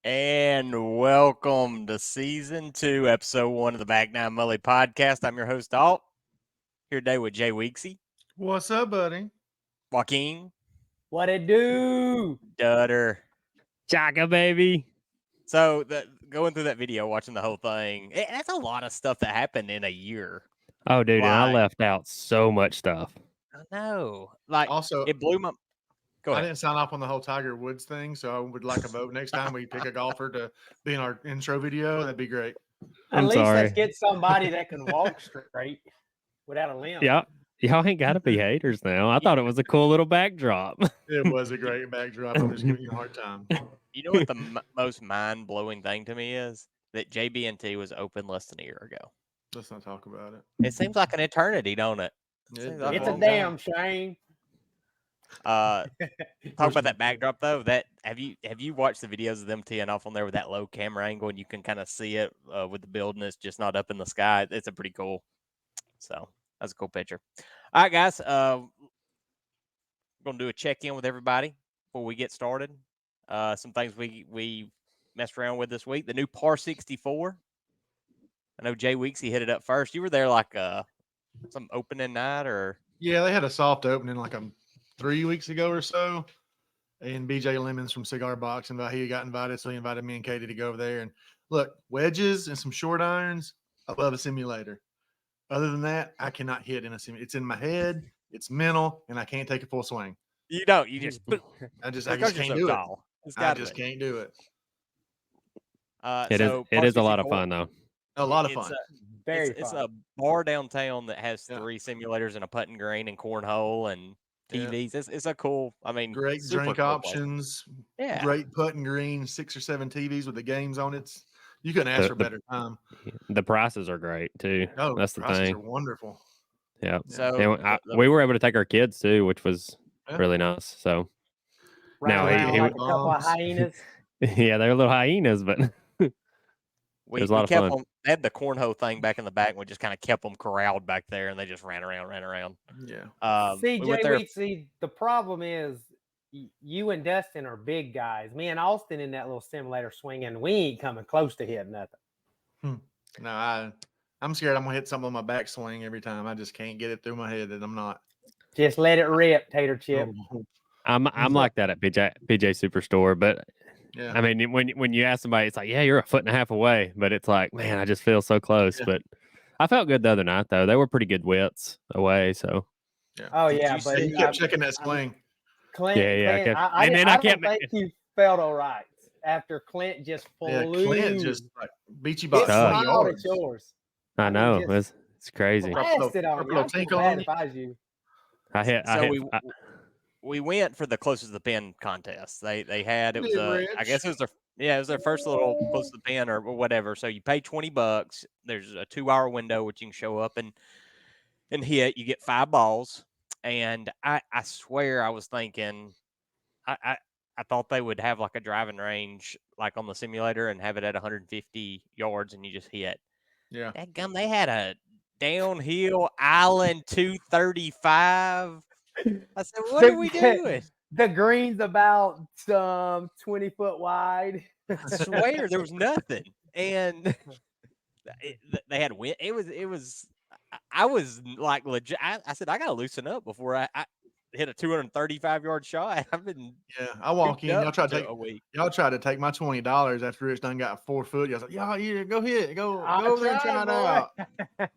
And welcome to season 2, episode 1 of the B9M Mully Podcast. I'm your host, Alt, here today with Jay Weeksy, What's up, buddy? Joaquin, What it do? Dutter. Chaka, baby. So, going through that video, watching the whole thing, that's a lot of stuff that happened in a year. Oh, dude, and I Like- left out so much stuff. I know. Like, Also, it blew my... Go I ahead. didn't sign off on the whole Tiger Woods thing, so I would like a vote next time we pick a golfer to be in our intro video. That'd be great. At I'm least sorry. let's get somebody that can walk straight without a limp. Yeah, y'all ain't got to be haters now. I thought it was a cool little backdrop. It was a great backdrop. I'm just giving you a hard time. You know what the most mind-blowing thing to me is? That JB&T was open less than a year ago. Let's not talk about it. It seems like an eternity, don't it? It like It's does. a damn shame. Talk about that backdrop though. That have you watched the videos of them teeing off on there with that low camera angle, and you can kind of see it with the building. It's just not up in the sky. It's a pretty cool. So that's a cool picture. All right, guys. We're gonna do a check in with everybody before we get started. Some things we messed around with this week. The new Par 64. I know Jay Weeksy hit it up first. You were there like some opening night or Yeah, they had a soft opening like 3 weeks ago or so. And BJ Lemons from Cigar Box, he got invited, so he invited me and Katie to go over there. And look, wedges and some short irons. I love a simulator. Other than that, I cannot hit in a simulator. It's in my head, it's mental, and I can't take a full swing. you don't. You just I just because can't you're so do it. tall. It's I gotta just be. can't do it. It is a lot of fun though. A lot of fun. Very It's fun. a bar downtown that has Yeah. 3 simulators and a putting green and cornhole and Yeah. TVs. It's a cool. I mean, Great super drink cool place. options. Yeah. Great putting green, 6 or 7 TVs with the games on it. You couldn't ask for a better time. The prices are great too. Oh, That's the prices thing. are wonderful. Yeah. So We were able to take our kids too, which was Yeah. really nice. So Round no, around he like a couple of bombs. hyenas. yeah, they're little hyenas, but we was a lot of kept fun. them. They had the cornhole thing back in the back. And we just kind of kept them corralled back there, and they just ran around. Yeah. See, we went Jay there. Weeksy, the problem is you and Dustin are big guys. Me and Austin in that little simulator swinging, we ain't coming close to hitting nothing. No, I'm scared I'm gonna hit something on my backswing every time. I just can't get it through my head that I'm not. Just let it rip, Tater Chip. I'm like that at PJ Superstore. But Yeah. I mean, when you ask somebody, it's like, yeah, you're a foot and a half away, but it's like, man, I just feel so close. Yeah. But I felt good the other night though. They were pretty good widths away. So Oh Did yeah, you but see- You kept checking that swing. Clint, Yeah, yeah, I Clint, kept- I, and didn't- then I I kept- don't think you felt all right after Clint just Yeah, flew. Clint just beat you by It 20 smiled at yards. yours. I mean, know just- it's crazy. Blasted on you. Little I'd feel tinkle bad on if I was you. We went for the closest to the pin contest. They had it was Hey, I guess it was their first little close to the pin or whatever. So you pay $20. There's a 2-hour window which you can show up and hit. You get 5 balls, and I swear I was thinking I thought they would have like a driving range like on the simulator and have it at 150 yards and you just hit. Yeah. Dadgum, they had a downhill island 235. I said, what are we doing? The green's about 20 foot wide. I swear there was nothing. And they had wind. It was, I was like legit. I said, I got to loosen up before I hit a 235-yard shot. I've been Yeah. I walk in. Y'all try to take a week. my $20 after Rich done got 4 foot. Y'all like, yeah, go hit. Go I'll over there and try, try it boy. out.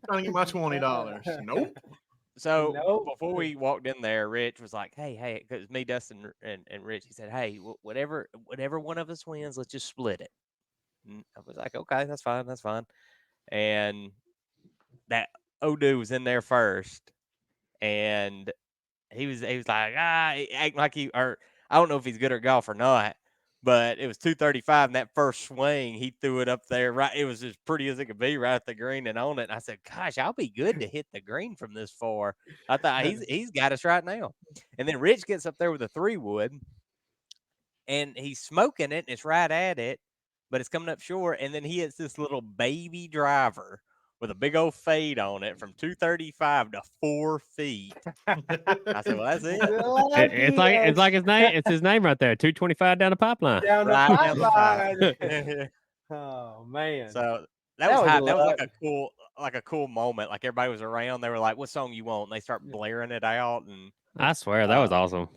Trying to get my $20. Nope. So Nope. before we walked in there, Rich was like, hey, because me, Dustin, and Rich, he said, hey, whatever one of us wins, let's just split it. And I was like, okay, that's fine. And that Odu was in there first, and he was like, acting like or I don't know if he's good at golf or not, but it was 235, and that first swing, he threw it up there right. It was as pretty as it could be, right at the green and on it. And I said, gosh, I'll be good to hit the green from this far. I thought he's got us right now. And then Rich gets up there with a 3-wood, and he's smoking it, and it's right at it, but it's coming up short. And then he hits this little baby driver with a big old fade on it from 235 to 4 feet. I said, well, that's it. It's like his name. It's his name right there. 225 down the pipeline. Down the Right down the pipeline. pipe. Oh man. So That that was was hype. That was luck. like a cool moment. Like everybody was around. They were like, "What song you want?" And they start blaring it out. And I swear that was awesome.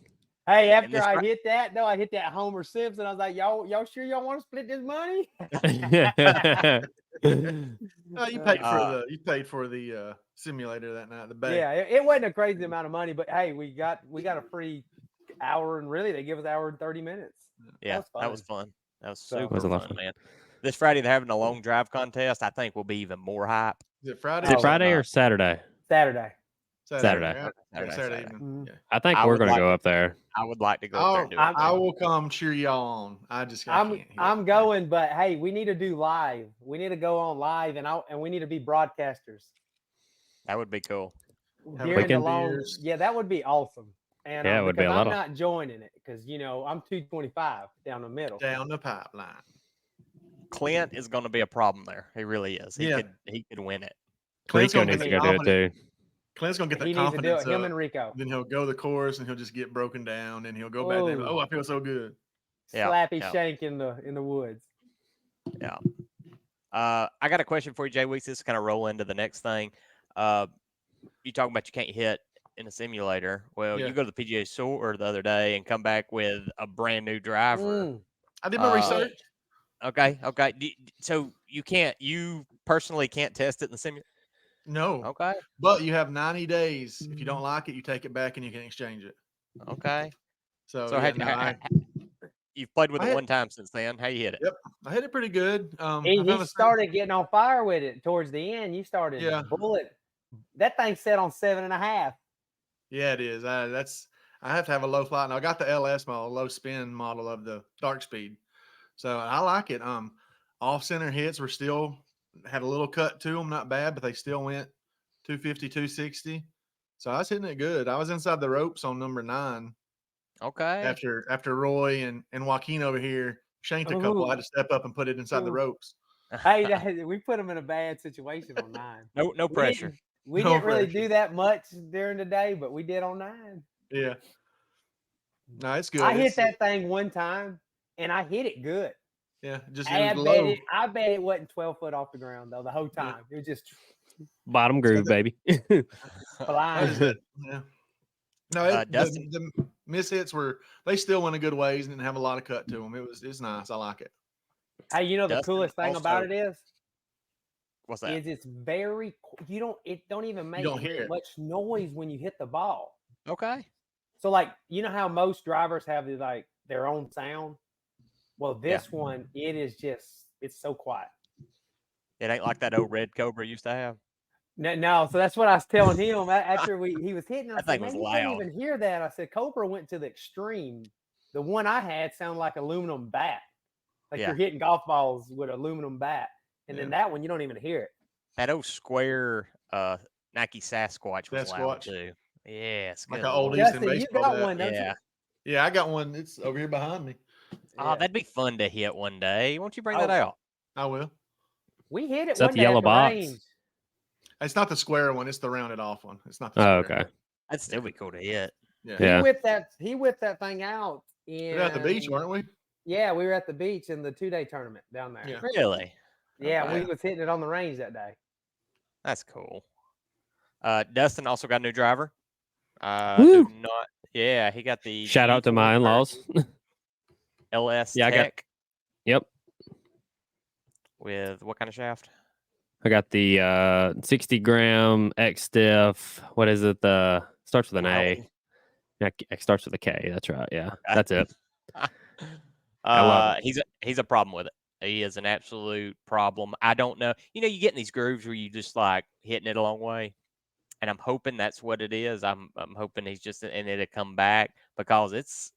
Hey, and after this I right- hit that, I hit that Homer Simpson. I was like, y'all sure y'all want to split this money? Oh, you paid for the simulator that night. The bay. Yeah, it wasn't a crazy amount of money, but hey, we got a free hour, and really they give us an hour and 30 minutes. yeah, that was fun. That was So- super Was a lot of fun, fun. man. This Friday they're having a long drive contest. I think will be even more hype. Is it Friday? Is it Oh, Friday or not. Saturday? Saturday. Saturday. Right? Saturday, Saturday Saturday. evening. Mhm. Yeah. I think I we're would gonna like- go up there. I would like to go up there and do it. I will come cheer y'all on. I can't. I'm going, but hey, we need to do live. We need to go on live, and we need to be broadcasters That would be cool. Have during the weekend long. beers. Yeah, that would be awesome. And Yeah, it would be because a lot I'm of- not joining it because I'm 225 down the middle. down the pipeline. Clint is going to be a problem there. He really is. He Yeah. could win it. Clint's Rico gonna needs get to the go do it confidence. too. Clint's gonna get the He needs to do confidence it. Him up. and Rico. Then he'll go the course and he'll just get broken down and he'll go back there. Ooh. Oh, I feel so good. Yeah, Slappy yeah. shank in the woods. Yeah. I got a question for you, Jay Weeks. This is kind of roll into the next thing. You talking about you can't hit in a simulator. Well, Yeah. you go to the PGA Tour the other day and come back with a brand new driver. Mm. I did my research. Okay. So you personally can't test it in the simulator? No. Okay. But you have 90 days. If you don't like it, you take it back and you can exchange it. Okay. So, So yeah, no, you've played with I it had- one time since then. How you hit it? Yep. I hit it pretty good. I He found a- started getting on fire with it towards the end. You started Yeah. bullet. That thing set on 7.5. Yeah, it is. I have to have a low flight. And I got the LS model, low spin model of the dark speed. So I like it. Off center hits were still had a little cut to them, not bad, but they still went 250, 260. So I was hitting it good. I was inside the ropes on number 9 Okay. after Roy and Joaquin over here shanked a couple. I had to step up and put it inside the Ooh. ropes. Hey, we put him in a bad situation on 9. No pressure. We No didn't really pressure. do that much during the day, but we did on 9. Yeah. No, it's good. I hit It's- that thing one time, and I hit it good. Yeah, just I it was bet low. I bet it wasn't 12 foot off the ground though the whole Yeah. time. It was just Bottom groove, baby. What flying. is that? Yeah. No, Dustin? the mishits they still went a good ways and didn't have a lot of cut to them. It's nice. I like it. Hey, the Dustin coolest thing about also- it is What's that? it's very it don't even make don't hear it. much noise when you hit the ball. Okay. So like how most drivers have their own sound. Well, this one it is it's so quiet. It ain't like that old red Cobra used to have. No, so that's what I was telling him after he was hitting. I That said, thing man, was you loud. can't even hear that. I said, Cobra went to the extreme. The one I had sounded like aluminum bat. Like Yeah. you're hitting golf balls with aluminum bat. And then that one, you don't even hear it. That old square Nike Sasquatch was loud Sasquatch. too. Yes. Like good an old Lord. Easton Justin, you baseball got bat. one, don't Yeah. Yeah, I got one. It's over here behind me. you? Oh, Yeah. that'd be fun to hit one day. Won't you bring that Oh. out? I will. We hit it Is that one the day yellow at the box? range. It's not the square one. It's the rounded off one. It's not the Oh, square. okay. That'd still be cool to hit. Yeah. Yeah. He whipped that thing out. We were at the beach, weren't we? Yeah, we were at the beach in the 2-day tournament down there. Yeah. Really? Yeah, Okay. we was hitting it on the range that day. That's cool. Dustin also got a new driver. Woo! Yeah, he got the Shout out to my in-laws. LS Yeah, I got- Tech Yep. with what kind of shaft? I got the 60 gram X stiff. What is it? The starts with an A. Yeah, it starts with a K. That's right. Yeah, that's it. I love He's a problem with it. He is an absolute problem. I don't know. You get in these grooves where you just like hitting it a long way, and I'm hoping that's what it is. I'm hoping he's just and it'll come back because it's.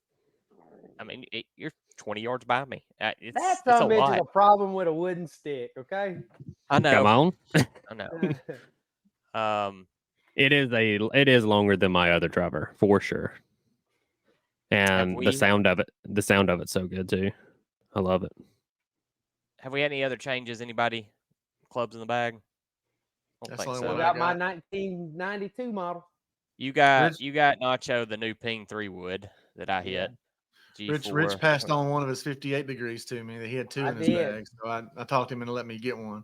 I mean, you're 20 yards by me. It's That a some bitch lot. is a problem with a wooden stick, okay? I know. Come on. I know. It is longer than my other driver for sure. And we- the sound of it's so good too. I love it. Have we had any other changes? Anybody? Clubs in the bag? don't That's think the only Still one so. I got my got. 1992 model. You got Rich, Nacho the new Ping 3 wood that I Yeah. hit. Rich G4. passed on one of his 58 degrees to me. That he had two I in his did. bag, so I talked him into letting me get one.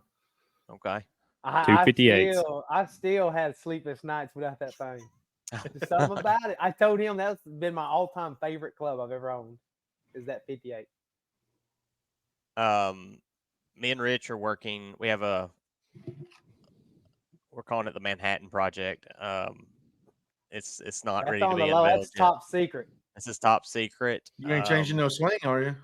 Okay. I 258s. I still had sleepless nights without that thing. There's something about it. I told him that's been my all-time favorite club I've ever owned. Is that 58? Me and Rich are working. We're calling it the Manhattan Project. It's not That's ready to on the be low. unveiled That's yet. top secret. This is top secret. You ain't changing no swing, are you?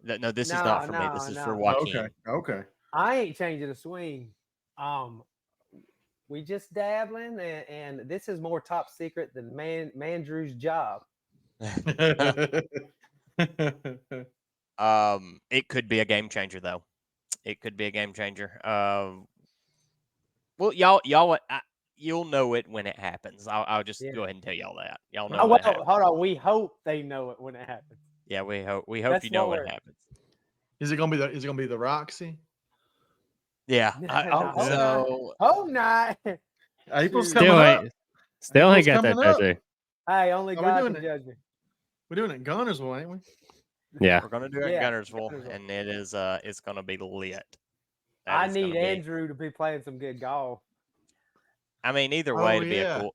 No, this is No, not for me. no, This is for no. Joaquin. Okay. I ain't changing the swing. We just dabbling, and this is more top secret than Mandrew's job. It could be a game changer though. It could be a game changer. Well, you'll know it when it happens. I'll just Yeah. go ahead and tell y'all that. Y'all know Oh, when well, it happens. hold on. We hope they know it when it happens. Yeah, we hope That's you know what when we're- it happens. Is it gonna be the Roxy? Yeah. I No, hope hope so. Hope not. April's Shoot. coming Still up. ain't, still ain't April's got that coming up. tattoo. Hey, only Are we God doing can it? judge me. We're doing it Gunnersville, ain't we? Yeah. We're gonna do it Yeah, in Gunnersville, Gunnersville. and it's gonna be lit. I is need gonna be- Andrew to be playing some good golf. I mean, either way, Oh, to be yeah. a cool.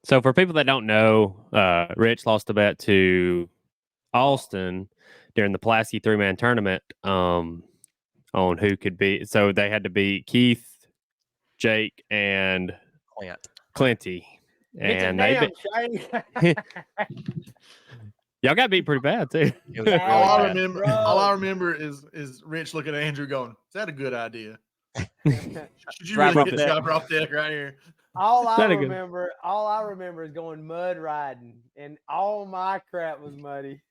So for people that don't know, Rich lost a bet to Austin during the Pulaski 3-man tournament on who could be. So they had to beat Keith, Jake, and Clint. Clinty. Get your And they damn Shay. y'all got beat pretty bad too. It was really All I bad. remember, Bro. all I remember is Rich looking at Andrew going, "Is that a good idea? Should you Drive really off get this deck. guy off deck right here?" all I That a good- remember is going mud riding, and all my crap was muddy.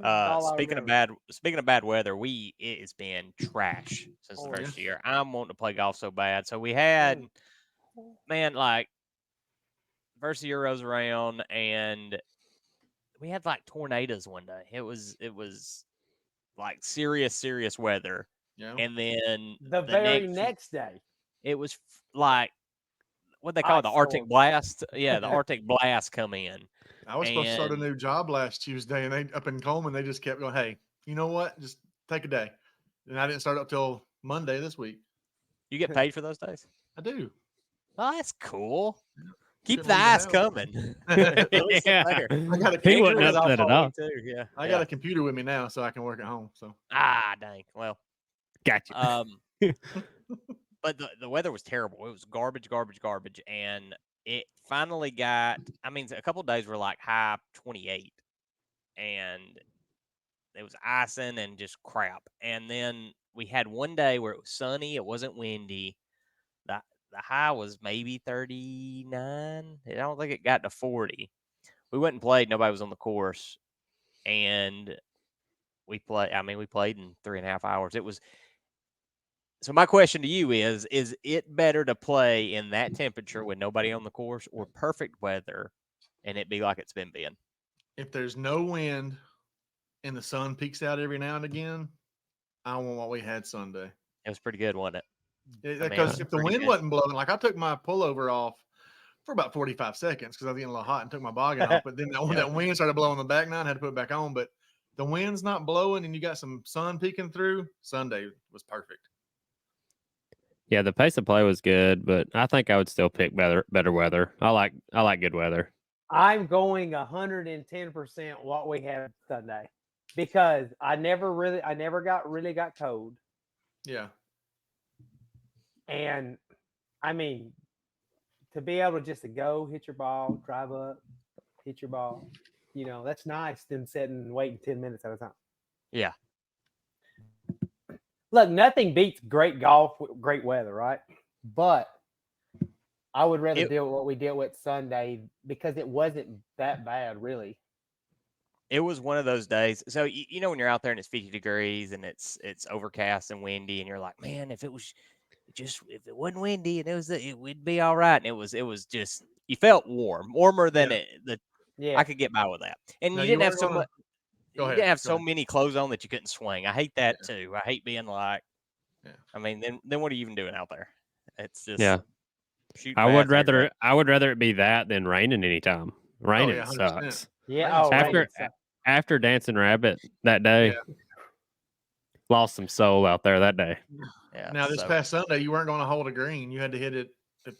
All I Speaking remember. of bad weather, it has been trash since Oh, the yeah. first year. I'm wanting to play golf so bad. So we had, man, like first year rolls around, and we had like tornadoes one day. It was like serious weather, Yeah. and then the very next day. it was like what they call it, the Ice Arctic storm. blast. Yeah, the Arctic blast come in. I was supposed to start a And- new job last Tuesday, and they up in Coleman, they just kept going, "Hey, you know what? Just take a day." And I didn't start up till Monday this week. You get paid for those days? I do. Oh, that's cool. Keep Shouldn't the leave the ice house. coming. At least Yeah. it's there. I got a He computer wasn't with- upset at all. Too. Yeah. I got a computer with me now, so I can work at home. So Dang. Well, Gotcha. but the weather was terrible. It was garbage, and it finally got. I mean, a couple of days were like high 28, and it was icing and just crap. And then we had one day where it was sunny. It wasn't windy. The high was maybe 39. I don't think it got to 40. We went and played. Nobody was on the course, and we played. I mean, we played in 3.5 hours. It was. So my question to you is it better to play in that temperature with nobody on the course, or perfect weather and it be like it's been being? if there's no wind and the sun peeks out every now and again, I want what we had Sunday. It was pretty good, wasn't it? Because mean, it was if the pretty wind good. wasn't blowing, like I took my pullover off for about 45 seconds because I was getting a little hot and took my boggin off. But then when Yeah. that wind started blowing the back nine, I had to put it back on. But the wind's not blowing and you got some sun peeking through. Sunday was perfect. Yeah, the pace of play was good, but I think I would still pick better weather. I like good weather. I'm going 110% what we had Sunday because I never got cold. Yeah. And I mean, to be able just to go hit your ball, drive up, hit your ball, that's nice than sitting and waiting 10 minutes at a time. Yeah. Look, nothing beats great golf with great weather, right? But I would rather deal with what we dealt with Sunday because it wasn't that bad, really. It was one of those days. So when you're out there and it's 50 degrees and it's overcast and windy, and you're like, man, if it wasn't windy and it would be all right. And it was just, you felt warmer than Yeah. I could get by with that. And Now, you you didn't have are so gonna- much. Go You ahead, didn't have go so ahead. many clothes on that you couldn't swing. I hate that too. I hate being like, Yeah. I mean, then what are you even doing out there? It's just Yeah. shooting I would bass everywhere. rather it be that than raining anytime. Raining 100%. sucks. Yeah. Rain's Oh, fine. right. After Dancing Rabbit that day, Yeah. lost some soul out there that day. Yeah. Now this so- past Sunday, you weren't going to hold a green. You had to hit it.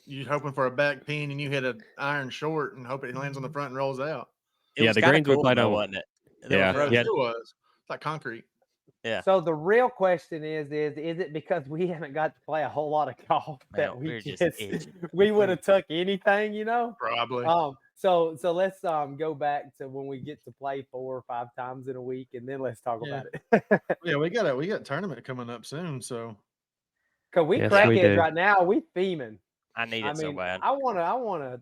You're hoping for a back pin, and you hit an iron short and hope it lands on the front and rolls out. It Yeah, was the kinda greens we cool, played though, on- wasn't it? There Yeah, was roads. yeah. It was. It's like concrete. Yeah. So the real question is it because we haven't got to play a whole lot of golf that Well, we we're just just itching. we would have took anything, you know? Probably. So let's go back to when we get to play 4 or 5 times in a week, and then let's talk Yeah. about it. Yeah, we got a tournament coming up soon. So Cause we Yes, we crackheads do. right now, we theming. I need I it so mean, bad. I wanna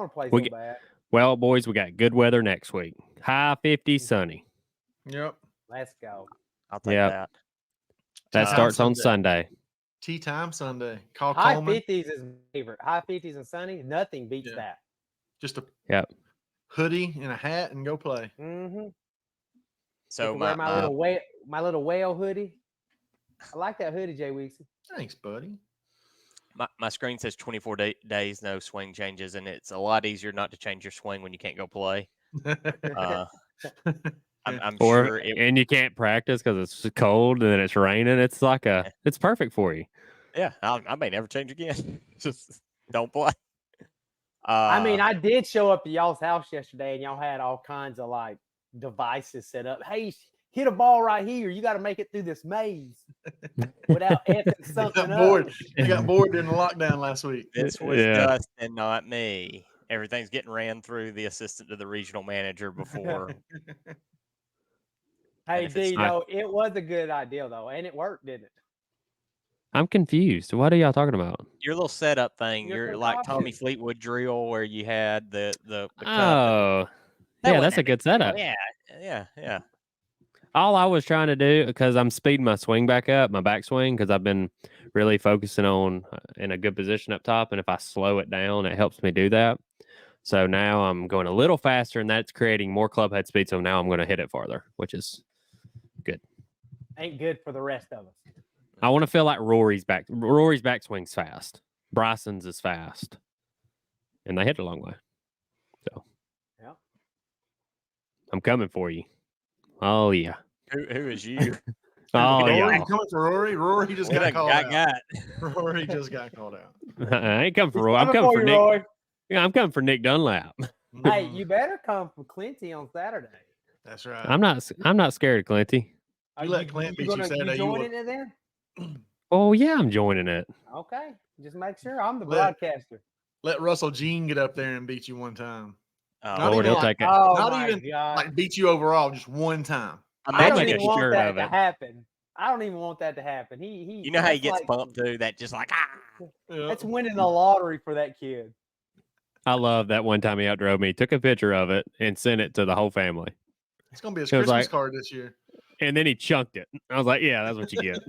play We so get- bad. Well, boys, we got good weather next week. High 50, sunny. yep. Let's go. I'll take Yep. that. That Time starts on Sunday. Sunday. Tea time Sunday. Call High Coleman. 50s is my favorite. High 50s and sunny, nothing beats Yeah. that. Just a Yep. hoodie and a hat and go play. Mm-hmm. So wear my little whale hoodie. I like that hoodie, Jay Weeksy. Thanks, buddy. my screen says 24 days, no swing changes, and it's a lot easier not to change your swing when you can't go play. Uh, I'm Or sure it. and you can't practice because it's cold and then it's raining. It's like it's perfect for you. Yeah, I may never change again. Just don't play. I mean, I did show up to y'all's house yesterday, and y'all had all kinds of like devices set up. Hey, hit a ball right here. You got to make it through this maze without effing You something got bored. up. You got bored during the lockdown last week. this was Yeah. Dustin, not me. Everything's getting ran through the assistant to the regional manager before. Hey, if it's D, not- no, it was a good idea though, and it worked, didn't it? I'm confused. What are y'all talking about? Your little setup thing, Your your like Tommy concoction. Fleetwood drill where you had the cup. Oh, That yeah, wasn't that's a that good big deal. setup. Yeah. All I was trying to do, because I'm speeding my swing back up, my backswing, because I've been really focusing on in a good position up top. And if I slow it down, it helps me do that. So now I'm going a little faster, and that's creating more club head speed. So now I'm going to hit it farther, which is good. Ain't good for the rest of us. I want to feel like Rory's backswing's fast. Bryson's is fast. And they hit it a long way. So Yeah. I'm coming for you. Oh, yeah. Who is you? Oh, Rory, yeah. you coming for Rory? Rory just What got a called out. got. Rory just got called out. I ain't coming for He's Rory. I'm coming coming for for you, Nick. Roy. Yeah, I'm coming for Nick Dunlap. Hey, Mm, you better come for Clinty on Saturday. That's right. I'm not scared of Clinty. Are let Clint beat you Saturday, you joining would- it then? Oh, yeah, I'm joining it. Okay, just make sure I'm the Let- broadcaster. Let Russell Jean get up there and beat you one time. Oh, Not Lord, even he'll like- take it. Oh Not my even, god! Like beat you overall, just one time. I don't make even a want shirt that of to it. happen. I don't even want that to happen. He you know how he that's gets like- pumped too? That just like Yeah. That's winning the lottery for that kid. I love that one time he outdrove me, took a picture of it, and sent it to the whole family. It's gonna be his It was Christmas like- card this year. And then he chunked it. I was like, yeah, that's what you get.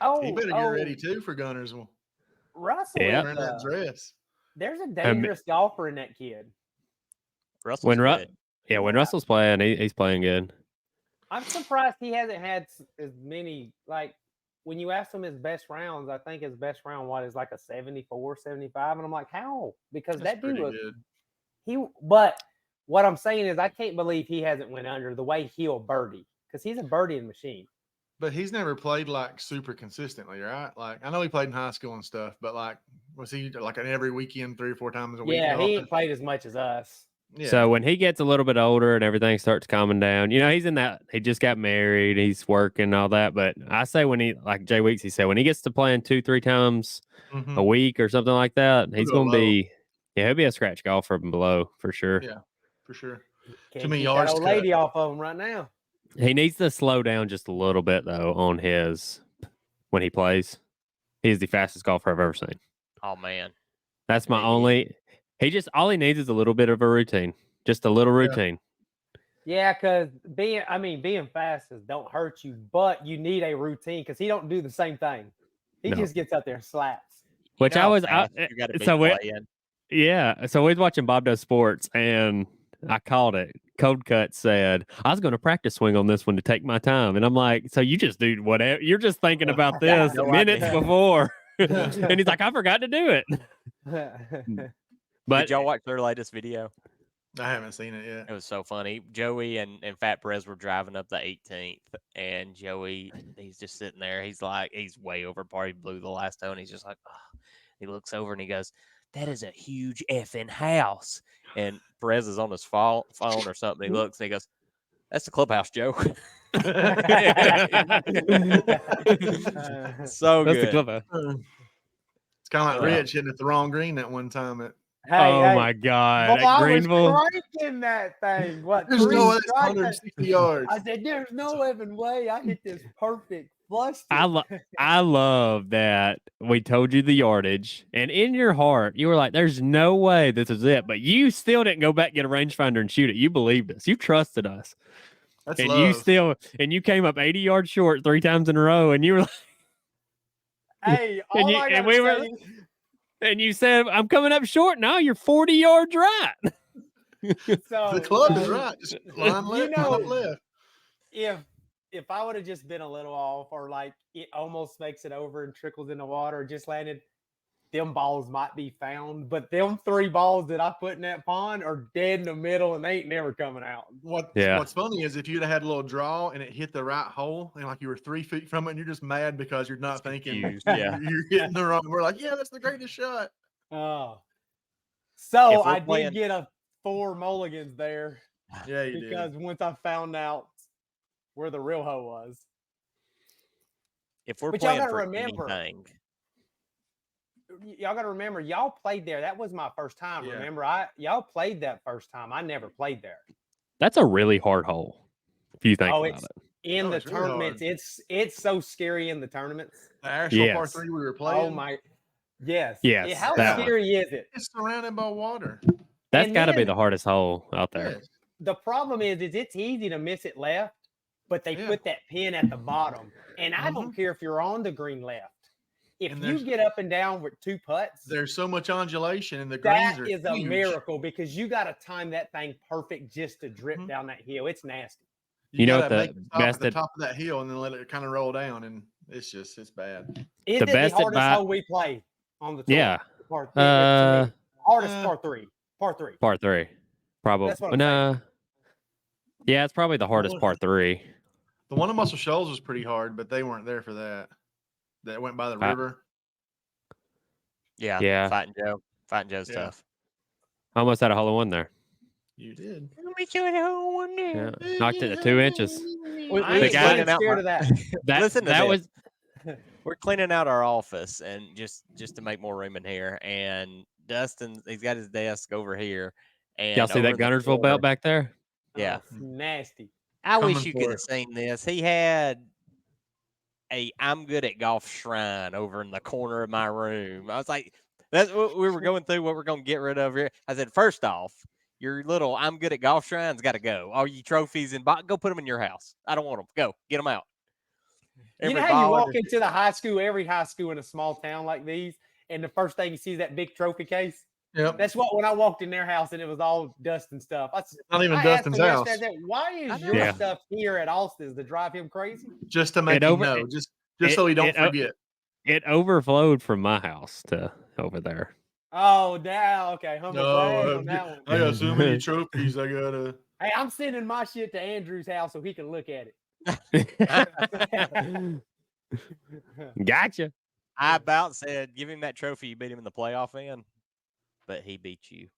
Oh, He better get ready too for Gunnersville. Russell. Yeah. is, Wearing that dress. there's a dangerous golfer in that kid. Russell's When good. Yeah, when Yeah. Russell's playing, he's playing good. I'm surprised he hasn't had as many. Like when you ask him his best rounds, I think his best round is like a 74, 75, and I'm like, how? Because That's that dude pretty was good. But what I'm saying is, I can't believe he hasn't went under the way he'll birdie, because he's a birdieing machine. But he's never played like super consistently, right? Like I know he played in high school and stuff, but like was he like an every weekend 3 or 4 times a week? Yeah, and he all ain't that? played as much as us. Yeah. So when he gets a little bit older and everything starts calming down, he's in that. He just got married, he's working and all that. But I say when he, like Jay Weeks, he said when he gets to playing 2-3 times Mhm. a week or something like that, he's go going to be, he'll be a scratch golfer and below for sure. Yeah. For sure. Can't many keep that yards old to cut. lady off of him right now. He needs to slow down just a little bit though on his when he plays. He's the fastest golfer I've ever seen. Oh man. That's my He- only. He just all he needs is a little bit of a routine, just a little Yeah. routine. Yeah, because being fast don't hurt you, but you need a routine because he don't do the same thing. He No. just gets up there and slaps. Which You know I how was. fast you gotta be so we, playing. yeah. So we was watching Bob Does Sports, and I called it Cold Cut said, I was going to practice swing on this one to take my time. And I'm like, so you just do whatever. You're just thinking about this no minutes idea. before. And he's like, I forgot to do it. But Did y'all watch their latest video? I haven't seen it yet. It was so funny. Joey and Fat Perez were driving up the 18th, and Joey, he's just sitting there. He's like, he's way over par. He blew the last toe, and he's just like, oh. He looks over and he goes, that is a huge effing house. And Perez is on his phone or something. He looks and he goes, that's the clubhouse, Joe. So that's good. the clubhouse. It's kind of like Rich hitting at the wrong green that one time. Oh my God. Well, At I Greenville. was cranking that thing. What? There's no way it's strikes? 160 yards. I said, there's no even way I hit this perfect flush. I love that we told you the yardage, and in your heart, you were like, there's no way this is it. But you still didn't go back, get a rangefinder, and shoot it. You believed us. You trusted us. That's And love. you came up 80 yards short 3 times in a row, and you were like, Hey, all and, you, I and gotta we were, say, and you said, I'm coming up short now. You're 40 yards right. so The club is right. Just line left, line up left. If I would have just been a little off, or like it almost makes it over and trickles in the water, or just landed, them balls might be found. But them 3 balls that I put in that pond are dead in the middle, and they ain't never coming out. What's funny is if you'd have had a little draw and it hit the right hole, and like you were 3 feet from it, and you're just mad because you're not thinking Yeah. you're hitting the wrong. We're like, yeah, that's the greatest shot. Oh, so If we're I playing- did get 4 mulligans there Yeah, you because once I found out where the real hoe was. If we're But y'all playing gotta for remember, anything, y'all got to remember, y'all played there. That was my first time. Yeah. Remember, y'all played that first time. I never played there. That's a really hard hole, if you think about it's it. in Oh, the it's really tournaments. hard. it's so scary in the tournaments. The actual par Yes. 3 we were playing. Oh my, yes, Yes, How that one. scary is it? It's surrounded by water. That's And got to be then- the hardest hole out there. Yes. The problem is it's easy to miss it left, but they Yeah. put that pin at the bottom, and I don't care if you're on the green left. If And you there's- get up and down with 2 putts, There's so much undulation, and the greens that are is a huge. miracle because you got to time that thing perfect just to drip Mhm. down that hill. It's nasty. You know gotta what make the it stop best at the at- top of that hill and then let it kind of roll down, and it's bad. Is The it best the hardest advice- hole we played on the tour? Yeah. Part Uh, three. Hardest uh, part 3. Part 3. Part 3. Probably. That's what I'm Nah. Yeah, it's probably the hardest Well, part 3. The one in Muscle Shoals was pretty hard, but they weren't there for that. That went by the Uh, river. Yeah. Fighting Joe's Yeah. tough. I almost had a hole in one there. You did. Yeah. Knocked it to 2 inches. We I ain't got getting it out scared my- of that. Listen to that this. was We're cleaning out our office and just to make more room in here. And Dustin, he's got his desk over here. And y'all see over that in the Gunnersville corner- belt back there? Yeah. Oh, it's nasty. I wish Coming you for could it. have seen this. He had a I'm good at golf shrine over in the corner of my room. I was like, that's what we were going through, what we're going to get rid of here. I said, first off, your little I'm good at golf shrine's got to go. All you trophies and go put them in your house. I don't want them. Go get them out. You know Every how you ball walk ever- into the high school, every high school in a small town like these, and the first thing you see is that big trophy case? Yep. That's what when I walked in their house and it was all dust and stuff. Not even I asked Dustin's them house. yesterday, I said, why is I your know. stuff here at Austin's to drive him crazy? Just to make It you over- know, just so he don't forget. It overflowed from my house to over there. Oh, now okay, humble brag on that one. I got so many trophies. I gotta. Hey, I'm sending my shit to Andrew's house so he can look at it. Gotcha. I about said, give him that trophy you beat him in the playoff in, but he beat you.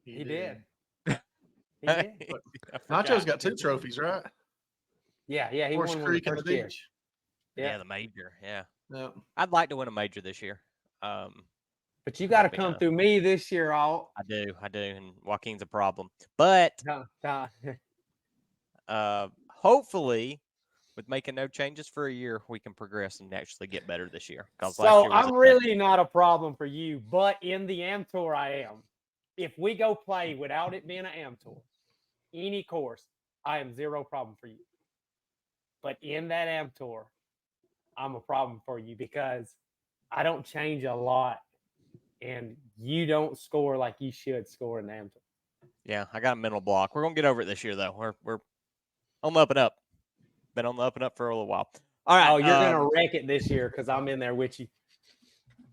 He did. He did. I Nacho's forgot. got 2 trophies, right? Yeah, he Horse won one the Creek and the first year. beach. Yeah, Yeah. the major. Yeah. Yeah. I'd like to win a major this year. But you got to That'd be come nice. through me this year, all. I do, and Joaquin's a problem. But hopefully, with making no changes for a year, we can progress and actually get better this year. Because So I'm really not a problem for you, but in the Am Tour, I am. If we go play without it being an Am Tour, any course, I am zero problem for you. But in that Am Tour, I'm a problem for you because I don't change a lot, and you don't score like you should score in the Am Tour. Yeah, I got a mental block. We're gonna get over it this year, though. We're on the up and up. Been on the up and up for a little while. All right. Oh, you're gonna wreck it this year because I'm in there with you.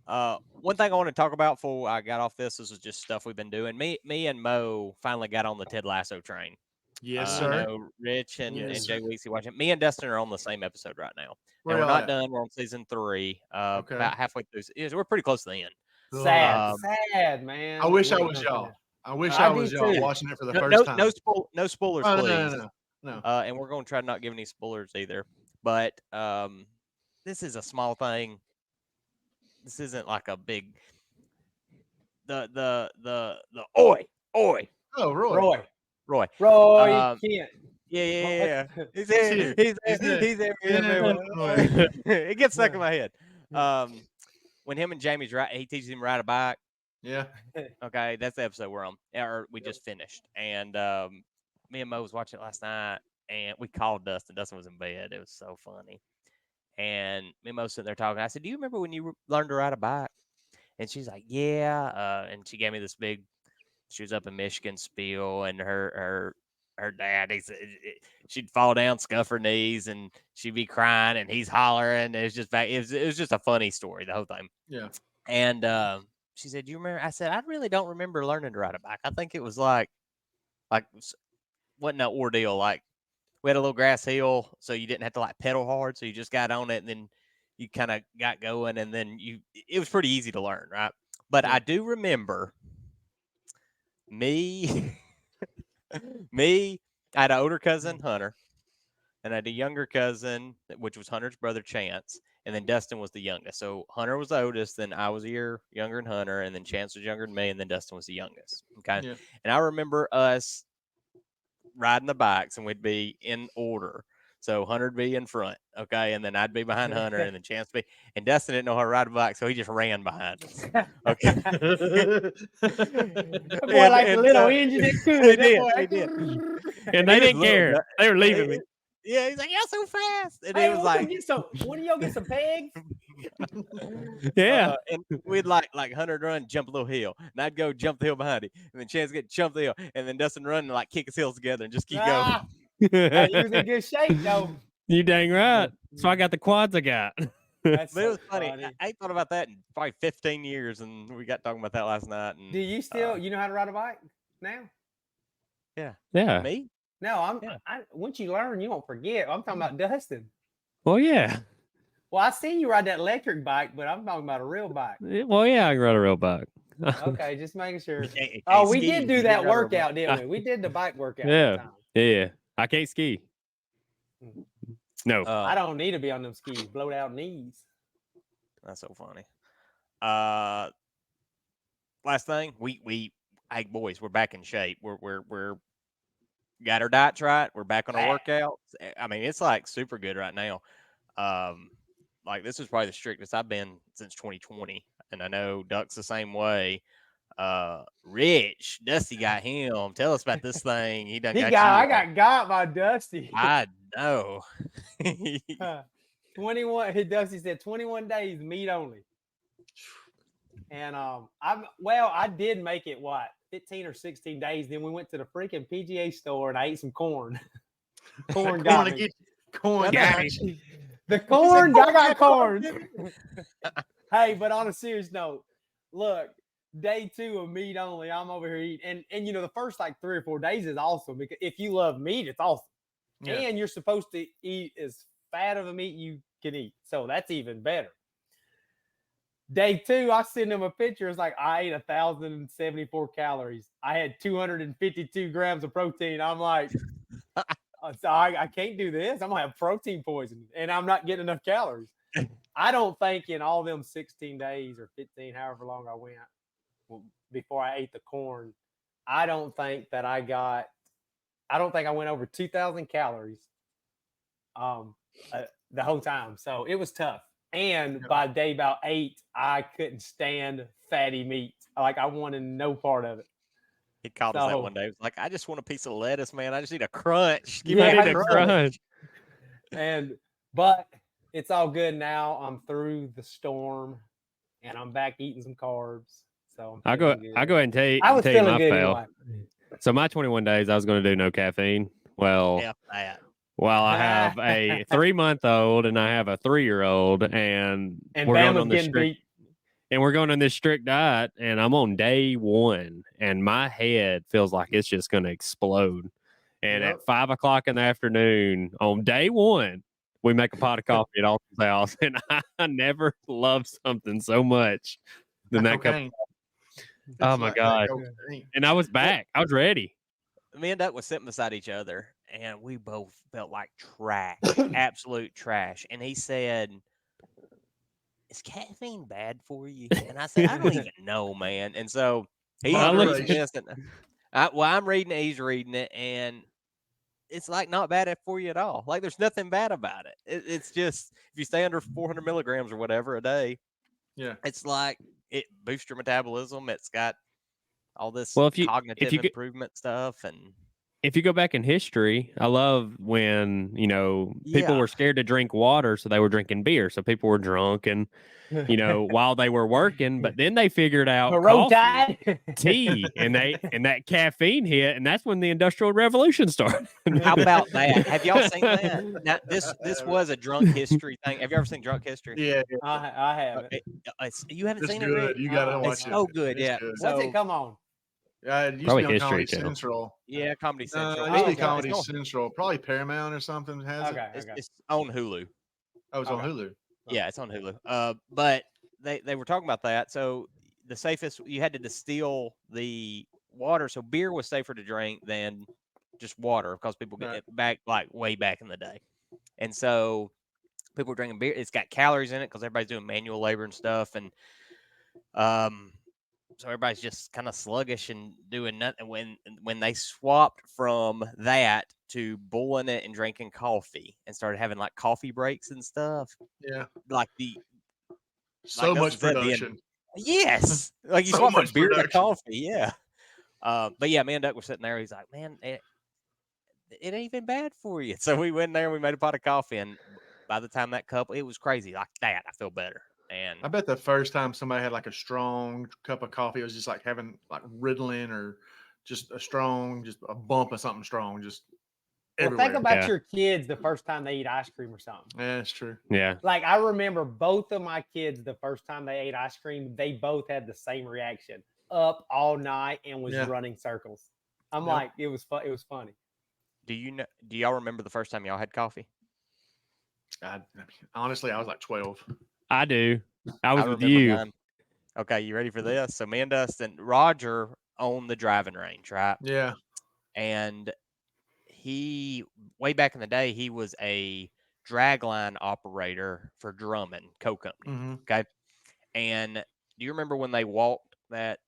One thing I want to talk about before I got off this is just stuff we've been doing. Me and Mo finally got on the Ted Lasso train. Yes, I sir. know Rich and Yes. Jay Weeksy watching. Me and Dustin are on the same episode right now. Where And we're y'all not at? done. We're on season 3. Okay. About halfway through. We're pretty close to the end. Sad, man. I wish I was y'all. I wish I was y'all watching it for the first time. No spoilers, Oh, please. No. And we're going to try to not give any spoilers either. But this is a small thing. This isn't like a big. The oi. Oh, Roy. Kent. Yeah. He's there. He's there. It gets stuck in my head. When him and Jamie's he teaches him to ride a bike. Yeah. Okay, that's the episode we're on. Or we just finished. And me and Mo was watching it last night, and we called Dustin. Dustin was in bed. It was so funny. And me and Mo sitting there talking. I said, "Do you remember when you learned to ride a bike?" And she's like, "Yeah." And she gave me this big. She was up in Michigan spiel, and her dad, she'd fall down, scuff her knees, and she'd be crying, and he's hollering. It was just it was just a funny story, the whole thing. Yeah. And she said, "Do you remember?" I said, "I really don't remember learning to ride a bike. I think it was like wasn't an ordeal. Like we had a little grass hill, so you didn't have to like pedal hard. So you just got on it, and then you kind of got going, and then it was pretty easy to learn, right? But I do remember me, I had an older cousin, Hunter, and I had a younger cousin, which was Hunter's brother, Chance, and then Dustin was the youngest. So Hunter was the oldest, then I was a year younger than Hunter, and then Chance was younger than me, and then Dustin was the youngest. Okay. Yeah. And I remember us riding the bikes, and we'd be in order. So Hunter'd be in front, okay, and then I'd be behind Hunter, and then Chance be. And Dustin didn't know how to ride a bike, so he just ran behind us. Okay. Boy, like the little engine that could. They did. And they didn't care. They were leaving me. Yeah, he's like, "You're so fast," and Hey, it was like, "When do y'all get some pegs?" Yeah. and we'd like Hunter run, jump a little hill, and I'd go jump the hill behind him, and then Chance get jump the hill, and then Dustin run and like kick his heels together and just keep going. Hey, he was in good shape though. You dang right. So I got the quads I got. That's But it was so funny. I ain't thought about that in probably 15 years, and we got talking about that last night. And Do you still you know how to ride a bike now? Yeah. Me? No, once you learn, you won't forget. I'm talking about Dustin. Well, yeah. Well, I seen you ride that electric bike, but I'm talking about a real bike. Well, yeah, I can ride a real bike. Okay, just making sure. Hey, Oh, we ski, did do you that ride a real workout, bike. didn't we? We did the bike workout. Yeah. one time. Yeah. I can't ski. No. I don't need to be on them skis. Blowed out knees. That's so funny. Last thing, hey boys, we're back in shape. We're got our diets right. We're back on our workouts. I mean, it's like super good right now. Like this is probably the strictest I've been since 2020, and I know Duck's the same way. Rich, Dusty got him. Tell us about this thing. He done I got by Dusty. I know. 21. Dusty said 21 days meat only. And I did make it 15 or 16 days. Then we went to the freaking PGA store and I ate some corn. Corn got me. Corn got me. The corn, I got corn. Hey, but on a serious note, look, day 2 of meat only. I'm over here eating, and the first like 3 or 4 days is awesome because if you love meat, it's awesome. Yeah. And you're supposed to eat as fat of a meat you can eat, so that's even better. Day 2, I send them a picture. It's like I ate 1,074 calories. I had 252 grams of protein. I'm like, so I can't do this. I'm gonna have protein poisoning, and I'm not getting enough calories. I don't think in all them 16 days or 15, however long I went before I ate the corn, I don't think I went over 2,000 calories the whole time. So it was tough. And by day about 8, I couldn't stand fatty meat. Like I wanted no part of it. He called us that one day. He was like, "I just want a piece of lettuce, man. I just need a crunch. Give me a crunch." But it's all good now. I'm through the storm, and I'm back eating some carbs. So I'll go ahead and tell you. I was feeling my good fail. anyway. So my 21 days, I was going to do no caffeine. Well, F that. I have a 3-month-old and I have a 3-year-old, and we're going Bama's on this getting strict, beat. and we're going on this strict diet, and I'm on day 1, and my head feels like it's just going to explode. And Yep. at 5 o'clock in the afternoon on day 1, we make a pot of coffee at Austin's house, and I never loved something so much than that cup. Cocaine. Oh It's my like that God! cocaine. And I was back. I was ready. Me and Duck was sitting beside each other, and we both felt like trash, absolute trash. And he said, "Is caffeine bad for you?" And I said, "I don't even know, man." And so he's Moderation. reading this, and I'm reading it, he's reading it, and it's like not bad for you at all. Like there's nothing bad about it. It's just if you stay under 400 milligrams or whatever a day, Yeah. it's like it boosts your metabolism. It's got all this Well, if you cognitive get improvement stuff, and if you go back in history, I love when, people Yeah. were scared to drink water, so they were drinking beer. So people were drunk and, while they were working, but then they figured out coffee, Tide. tea, and that caffeine hit, and that's when the Industrial Revolution started. how about that? Have y'all seen that? Now, this was a drunk history thing. Have you ever seen Drunk History? Yeah. I have it. You haven't It's seen it, good. Rick? You gotta watch It's it. so good. It's Yeah. good. So, What's it come on? It used Probably to be on History Comedy Channel. Central. yeah, Comedy Central. It used to be okay. Comedy It's on, Central. Probably Paramount or something has it. Okay. it's on Hulu. Oh, it's on Okay. Hulu. Yeah, it's on Hulu. But they were talking about that. So the safest, you had to distill the water. So beer was safer to drink than just water because people get Right. it back way back in the day. And so people were drinking beer. It's got calories in it because everybody's doing manual labor and stuff. And so everybody's just kind of sluggish and doing nothing. When they swapped from that to boiling it and drinking coffee and started having like coffee breaks and stuff, Yeah. like the So like much Dustin said, production. yes, like you So swap from much beer to production. coffee, yeah. But yeah, me and Duck were sitting there. He's like, "Man, it ain't even bad for you." So we went there and we made a pot of coffee, and by the time that cup, it was crazy. Like that, I feel better. And I bet the first time somebody had like a strong cup of coffee, it was just like having like Ritalin or just a bump of something strong, just Well, everywhere. think about Yeah. your kids the first time they eat ice cream or something. Yeah, that's true. Yeah. Like I remember both of my kids the first time they ate ice cream, they both had the same reaction. Up all night and was Yeah. running circles. I'm Yep. like, it was funny. do y'all remember the first time y'all had coffee? Honestly, I was like 12. I do. I was with remember you. mine. Okay, you ready for this? So me and Dustin, Roger owned the driving range, right? Yeah. And he way back in the day, he was a dragline operator for Drummond Co. Company. Mm-hmm. Okay. And do you remember when they walked that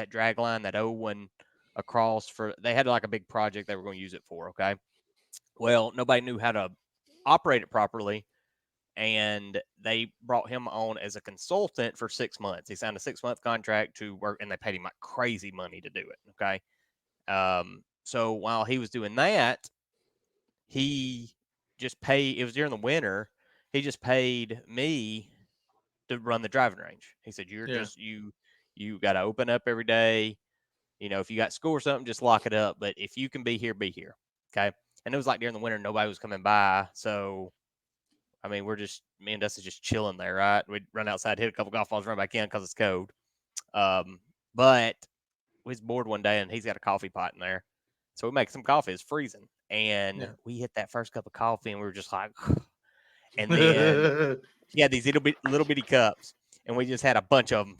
drag line, that old one across they had like a big project they were going to use it for, okay? Well, nobody knew how to operate it properly. And they brought him on as a consultant for 6 months. He signed a 6-month contract to work, and they paid him like crazy money to do it. Okay. So while he was doing that, he just paid, it was during the winter, he just paid me to run the driving range. He said, "You're Yeah. just, you got to open up every day. If you got school or something, just lock it up. But if you can be here, be here." Okay. And it was like during the winter, nobody was coming by. So, I mean, me and Dustin just chilling there, right? We'd run outside, hit a couple golf balls, run back in because it's cold. But we was bored one day and he's got a coffee pot in there. So we make some coffee. It's freezing. And we hit that first cup of coffee and we were just like, and then he had these little bitty cups. And we just had a bunch of them,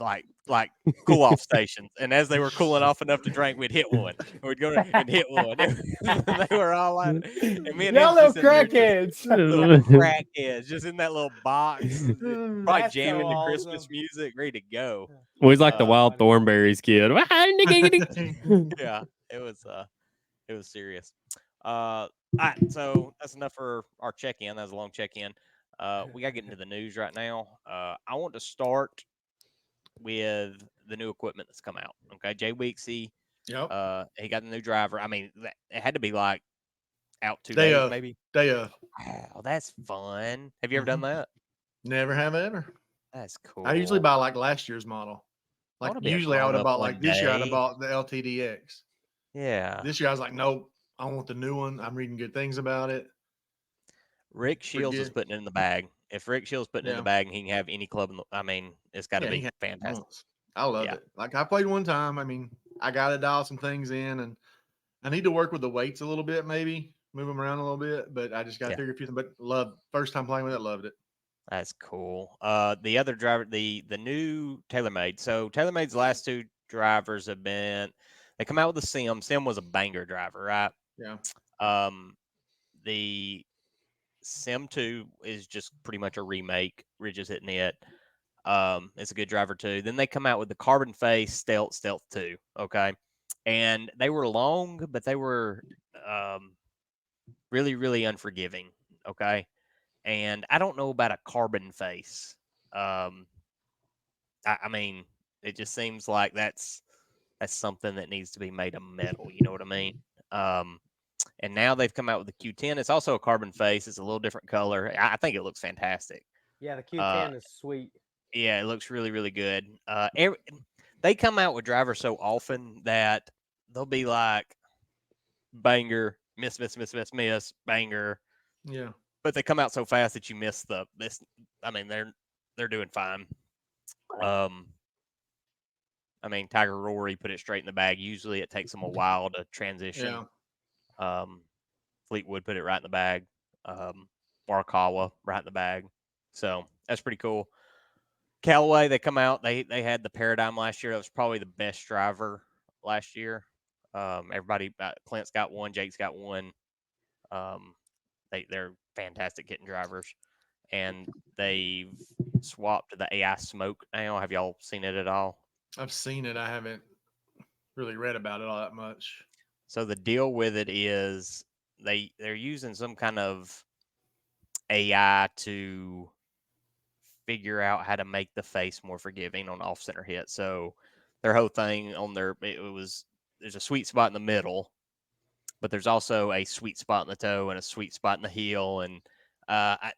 like cool off stations. And as they were cooling off enough to drink, we'd hit one. And we'd go and hit one. And they were all like, and me and Y'all him little just in there, crackheads. little crackheads, just in that little box, probably That's jamming so to Christmas awesome. music, ready to go. We was like the Wild funny. Thornberries kid. Yeah, it was serious. All right, so that's enough for our check-in. That was a long check-in. We got to get into the news right now. I want to start with the new equipment that's come out. Okay, Jay Weeksy, Yep. he got the new driver. I mean, it had to be like out 2 Day days, of. maybe. Day of. Oh, that's fun. Have you ever done that? Never have ever. That's cool. I usually buy like last year's model. Like wanna be a usually I would have grown-up bought one like this year I'd have day. bought the LTDX. Yeah. This year I was like, nope, I want the new one. I'm reading good things about it. Rick Pretty Shields is good. putting it in the bag. If Rick Shields putting it in the Yeah. bag and he can have any club, I mean, it's got to Yeah, he be had fantastic. once. I love Yeah. it. Like I played one time. I mean, I got to dial some things in, and I need to work with the weights a little bit, maybe move them around a little bit. But I just got to Yeah. figure a few things. But first time playing with it, loved it. That's cool. The other driver, the new TaylorMade. So TaylorMade's last two drivers have been, they come out with the Sim. Sim was a banger driver, right? Yeah. The Sim 2 is just pretty much a remake. Ridge is hitting it. It's a good driver too. Then they come out with the Carbon Face Stealth 2. Okay. And they were long, but they were really, really unforgiving. Okay. And I don't know about a carbon face. I mean, it just seems like that's something that needs to be made of metal. You know what I mean? And now they've come out with the Q10. It's also a carbon face. It's a little different color. I think it looks fantastic. Yeah, the Q10 is sweet. Yeah, it looks really, really good. They come out with drivers so often that they'll be like banger, miss, banger. Yeah. But they come out so fast that you miss this. I mean, they're doing fine. I mean, Tiger Rory put it straight in the bag. Usually, it takes them a while to transition. Yeah. Fleetwood put it right in the bag. Morikawa right in the bag. So that's pretty cool. Callaway, they come out. They had the Paradigm last year. That was probably the best driver last year. Everybody, Clint's got one. Jake's got one. They're fantastic hitting drivers, and they've swapped to the AI Smoke now. Have y'all seen it at all? I've seen it. I haven't really read about it all that much. So the deal with it is they're using some kind of AI to figure out how to make the face more forgiving on off center hit. So their whole thing on there's a sweet spot in the middle, but there's also a sweet spot in the toe and a sweet spot in the heel. And I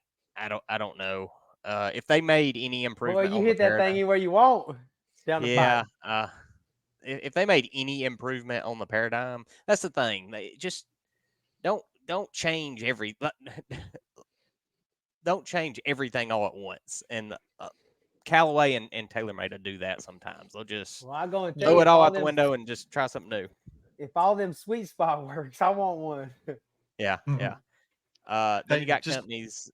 don't know if they made any Well, improvement you on the hit that Paradigm. thing anywhere you want down the Yeah, pipe. If they made any improvement on the Paradigm, that's the thing. They just don't change don't change everything all at once. And Callaway and TaylorMade to do that sometimes. They'll just Well, I'm going to tell throw you, it all out the window and just try something new. if all them sweet spot works, I want one. Yeah, yeah. Then Hey, you got just companies.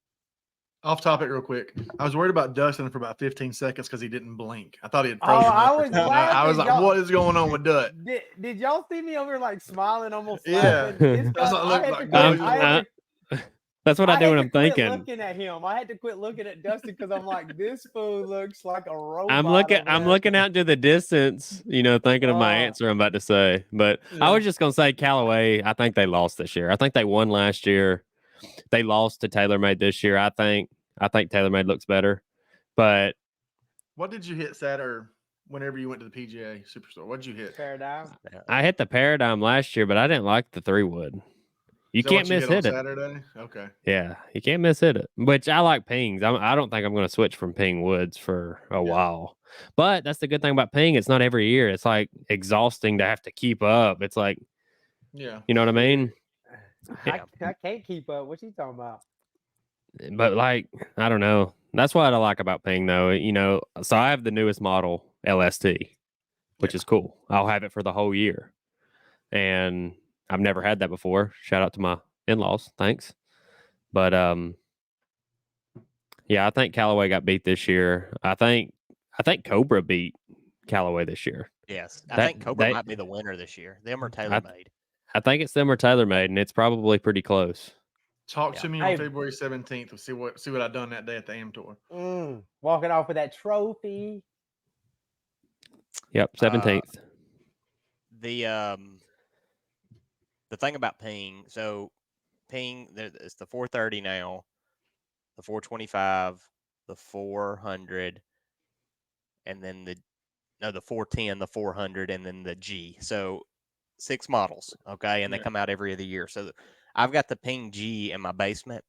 off topic, real quick. I was worried about Dustin for about 15 seconds because he didn't blink. I thought he had Oh, frozen I up. Or was something. I was laughing. like, what is going on with Dut? Did y'all see me over here like smiling, almost Yeah. laughing? It's That's because what it I looked had like. to quit. That's what I do when I'm quit thinking. looking at him. I had to quit looking at Dustin because I'm like, this fool looks like a robot. I'm looking out to the distance, thinking of my answer I'm about to say. But I was just gonna say Callaway. I think they lost this year. I think they won last year. They lost to TaylorMade this year. I think TaylorMade looks better. But what did you hit Saturday whenever you went to the PGA Superstore? What did you hit? Paradigm. I hit the Paradigm last year, but I didn't like the 3-wood. You Is that can't what you miss hit hit on it. Saturday? Okay. Yeah, you can't miss hit it. Which I like pings. I don't think I'm going to switch from ping woods for a while. But that's the good thing about ping. It's not every year. It's like exhausting to have to keep up. It's like, Yeah, you know what I mean? I can't keep up. What you talking about? But like, I don't know. That's what I like about ping though. So I have the newest model LST, which is cool. I'll have it for the whole year. And I've never had that before. Shout out to my in-laws. Thanks. But yeah, I think Callaway got beat this year. I think Cobra beat Callaway this year. Yes, I think Cobra might be the winner this year. Them or TaylorMade. I think it's them or TaylorMade, and it's probably pretty close. Talk to me on February 17th. We'll see what I done that day at the AM Tour. Walking off with that trophy. Yep, 17th. The thing about ping, so ping, it's the 430 now, the 425, the 400, and then the 410, the 400, and then the G. So 6 models, okay, and they come out every other year. So I've got the Ping G in my basement,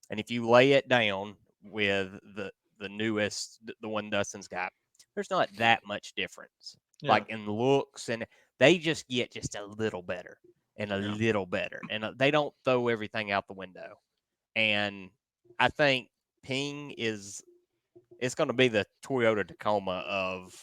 and if you lay it down with the newest, the one Dustin's got, there's not that much difference, like in looks, and They just get just a little better and a Yeah. little better, and they don't throw everything out the window. And I think Ping it's going to be the Toyota Tacoma of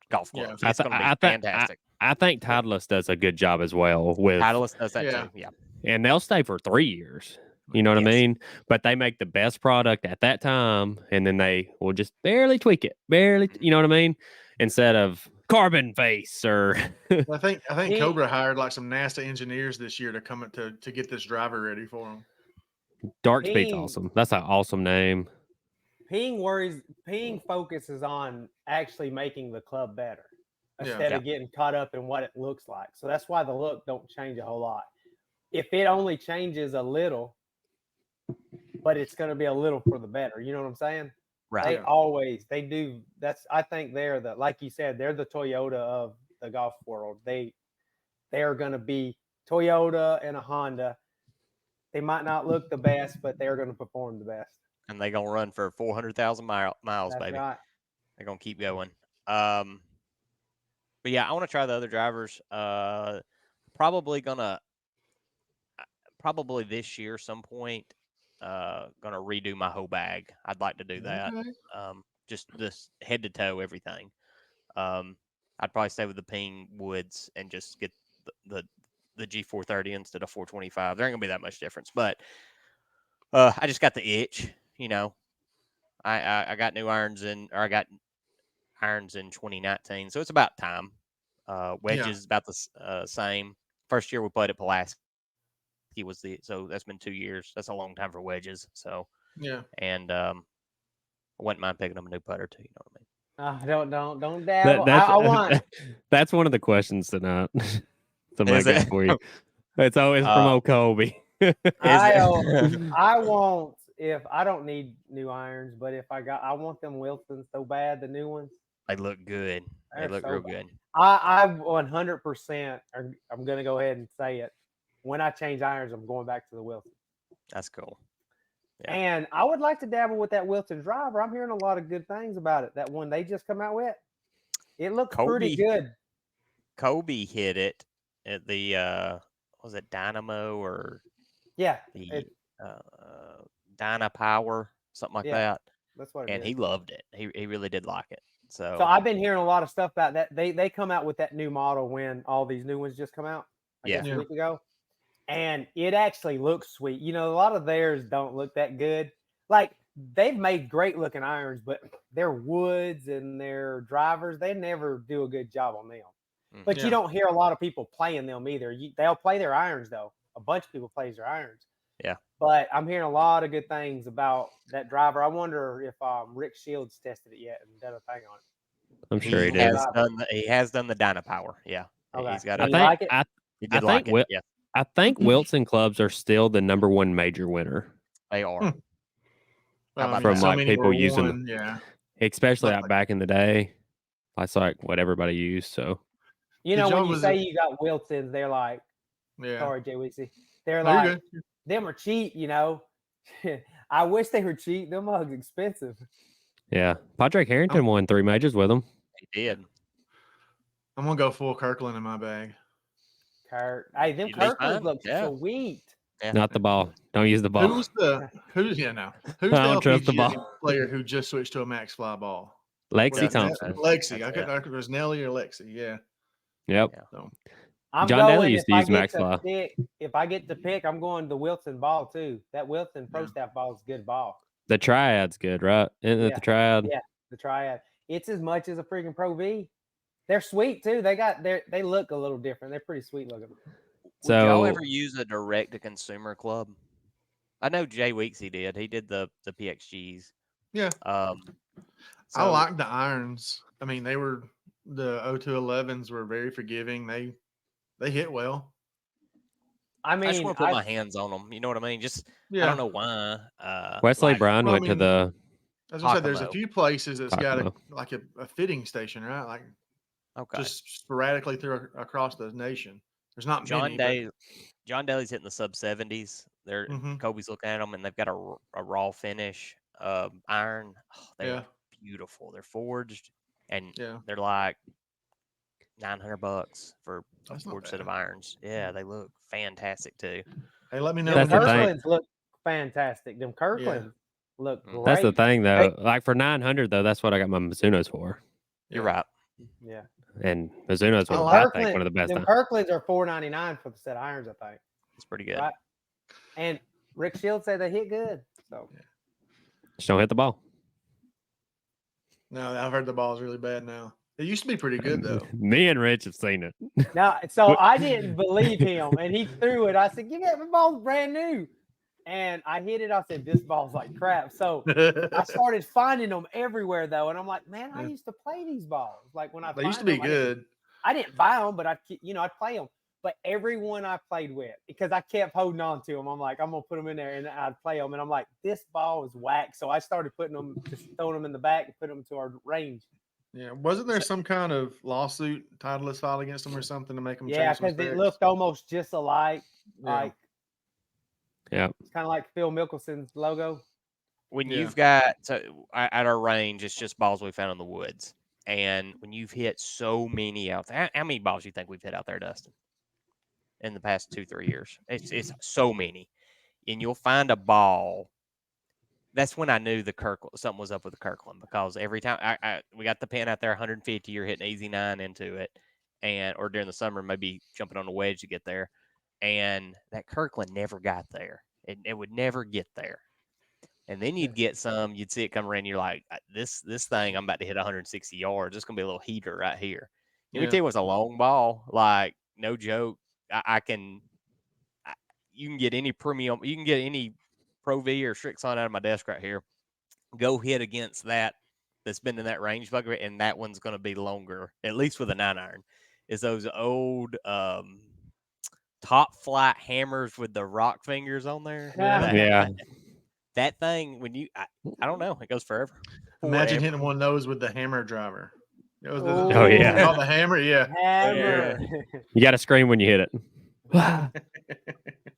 golf Yeah. clubs. I, It's th- going to be I, th- fantastic. I think Titleist does a good job as well with, Titleist does that Yeah. too. Yeah. and they'll stay for 3 years. You know what I Yes. mean? But they make the best product at that time, and then they will just barely tweak it, barely. You know what I mean? Instead of carbon face or I think He- Cobra hired like some NASA engineers this year to come to get this driver ready for him. Dark Speed's Ping. awesome. That's an awesome name. Ping focuses on actually making the club better instead Yeah. of getting caught up in what it looks like. So that's why the look don't change a whole lot. If it only changes a little, but it's going to be a little for the better. You know what I'm saying? Right. They do. I think they're like you said, they're the Toyota of the golf world. They are going to be Toyota and a Honda. They might not look the best, but they're going to perform the best. And they're going to run for 400,000 miles, That's baby. right. They're going to keep going. But yeah, I want to try the other drivers. Probably this year some point. Gonna redo my whole bag. I'd like to do that. Okay. Just this head to toe everything. I'd probably stay with the Ping Woods and just get the G430 instead of 425. There ain't gonna be that much difference, but I just got the itch. You know, I got new irons I got irons in 2019, so it's about time. Wedges is about the same. First year we played at Pulaski so that's been 2 years. That's a long time for wedges. So Yeah. and I wouldn't mind picking up a new putter too. You know what I mean? Don't dabble. I want. That's one of the questions tonight. To make Is up it? for you. It's always from old Colby. I won't. If I don't need new irons, but if I want them Wilsons so bad, the new ones. They look good. They They're look so real bad. good. I 100%. I'm gonna go ahead and say it. When I change irons, I'm going back to the Wilson. That's cool. Yeah. And I would like to dabble with that Wilson driver. I'm hearing a lot of good things about it. That one they just come out with, it looks pretty good. Kobe hit it at the was it Dynamo or Yeah, the Dyna Power, something like that. That's what. And he loved it. He really did like it. So I've been hearing a lot of stuff about that. They come out with that new model when all these new ones just come out. I guess a week ago. And it actually looks sweet. You know, a lot of theirs don't look that good. Like they've made great looking irons, but their woods and their drivers, they never do a good job on them. But you don't hear a lot of people playing them either. They'll play their irons though. A bunch of people plays their irons. Yeah. But I'm hearing a lot of good things about that driver. I wonder if Rick Shields tested it yet and done a thing on it. I'm sure he did. He has done the Dyna Power. Yeah. Okay. He's got Did it. you like it? He did like it. Yeah. I think Wilson clubs are still the number one major winner. They are. From so like many people were using one, yeah. Especially Like- back in the day. That's like what everybody used. So You know, Did when y'all you was say it- you got Wilsons, they're like, Yeah. sorry, Jay Weeksy. They're No, you're like, good. them are cheap, you know. I wish they were cheap. Them mugs expensive. yeah, Padraig Harrington won 3 majors with them. He did. I'm gonna go full Kirkland in my bag. Kurt. Hey, them You'd be Kirklands fine. look Yeah. sweet. Yeah. Not the ball. Don't use the ball. Who's the I don't trust the LPGA ball. player who just switched to a max fly ball? Lexi Was it Thompson. Lexi. That's I couldn't. It was Nelly or Lexi. Yeah. Yep. I'm John Daly going used if to I use get max to fly. pick. If I get to pick, I'm going the Wilson ball too. That Wilson Pro Yeah. Staff ball is a good ball. The Triad's good, right? Isn't it Yeah. the Triad? Yeah. The Triad. It's as much as a freaking Pro V. They're sweet too. They look a little different. They're pretty sweet looking. Would y'all So ever use a direct to consumer club? I know Jay Weeksy did. He did the PXGs. Yeah. I I like the irons. I mean, the 0211s were very forgiving. They hit well. I I just mean, want to put my hands on them. You know what I mean? Just Yeah. I don't know why. Wesley like, Brown well, I went to mean, the I was gonna say there's a Takamo. few places that's got Takamo. a fitting station, right? Like Okay. just sporadically across the nation. There's not many. John Daly's hitting the sub 70s. They're Mhm. Kobe's looking at them, and they've got a raw finish iron. Oh, they're beautiful. They're forged, and Yeah. they're like $900 for a That's not forged set of bad. irons. Yeah, they look fantastic too. Hey, let me know. Them That's the thing. Kirklands look fantastic. Them Kirklands look great. That's the thing, though. Hey, Like for 900, though, that's what I got my Mizunos for. You're right. yeah. And Mizunos I were, like I think, one of the best. Them Kirklands are $4.99 for the set of irons, I think. It's pretty good. Right. And Rick Shields said they hit good. So Just don't hit the ball. No, I've heard the ball's really bad now. It used to be pretty good though. Me and Rich have seen it. now, so I didn't believe him, and he threw it. I said, "Give me that, my ball's brand new." And I hit it. I said, "This ball's like crap." So I started finding them everywhere, though, and I'm like, "Man, I used to play these balls. Like when I They used to be good. I didn't buy them, but I'd play them. But everyone I played with, because I kept holding on to them, I'm like, I'm gonna put them in there, and I'd play them, and I'm like, this ball is whack. So I started putting them, just throwing them in the back and putting them to our range. Yeah, wasn't there some kind of lawsuit Titleist filed against them or something to make them? Yeah, change some because it specs? looked almost just alike. Yeah. Like, Yeah. it's kind of like Phil Mickelson's logo. When Yeah. you've got at our range, it's just balls we found in the woods, and when you've hit so many out there, how many balls do you think we've hit out there, Dustin? In the past 2-3 years, it's so many, and you'll find a ball. That's when I knew something was up with the Kirkland, because every time we got the pin out there 150, you're hitting easy 9 into it, or during the summer maybe jumping on a wedge to get there, and that Kirkland never got there. It would never get there, and then you'd get some. You'd see it come around. You're like, this thing, I'm about to hit 160 yards. It's gonna be a little heater right here. Let me tell you, what's a long ball, like no joke. You can get any premium, you can get any Pro V or Strixon out of my desk right here. Go hit against that's been in that range bucket, and that one's going to be longer, at least with a 9-iron. Is those old top flight hammers with the rock fingers on there? Yeah. That thing, when I don't know, it goes forever. Imagine Forever. hitting one of those with the hammer driver. It was Oh, yeah. called the hammer. Yeah. Hammer. You got to scream when you hit it.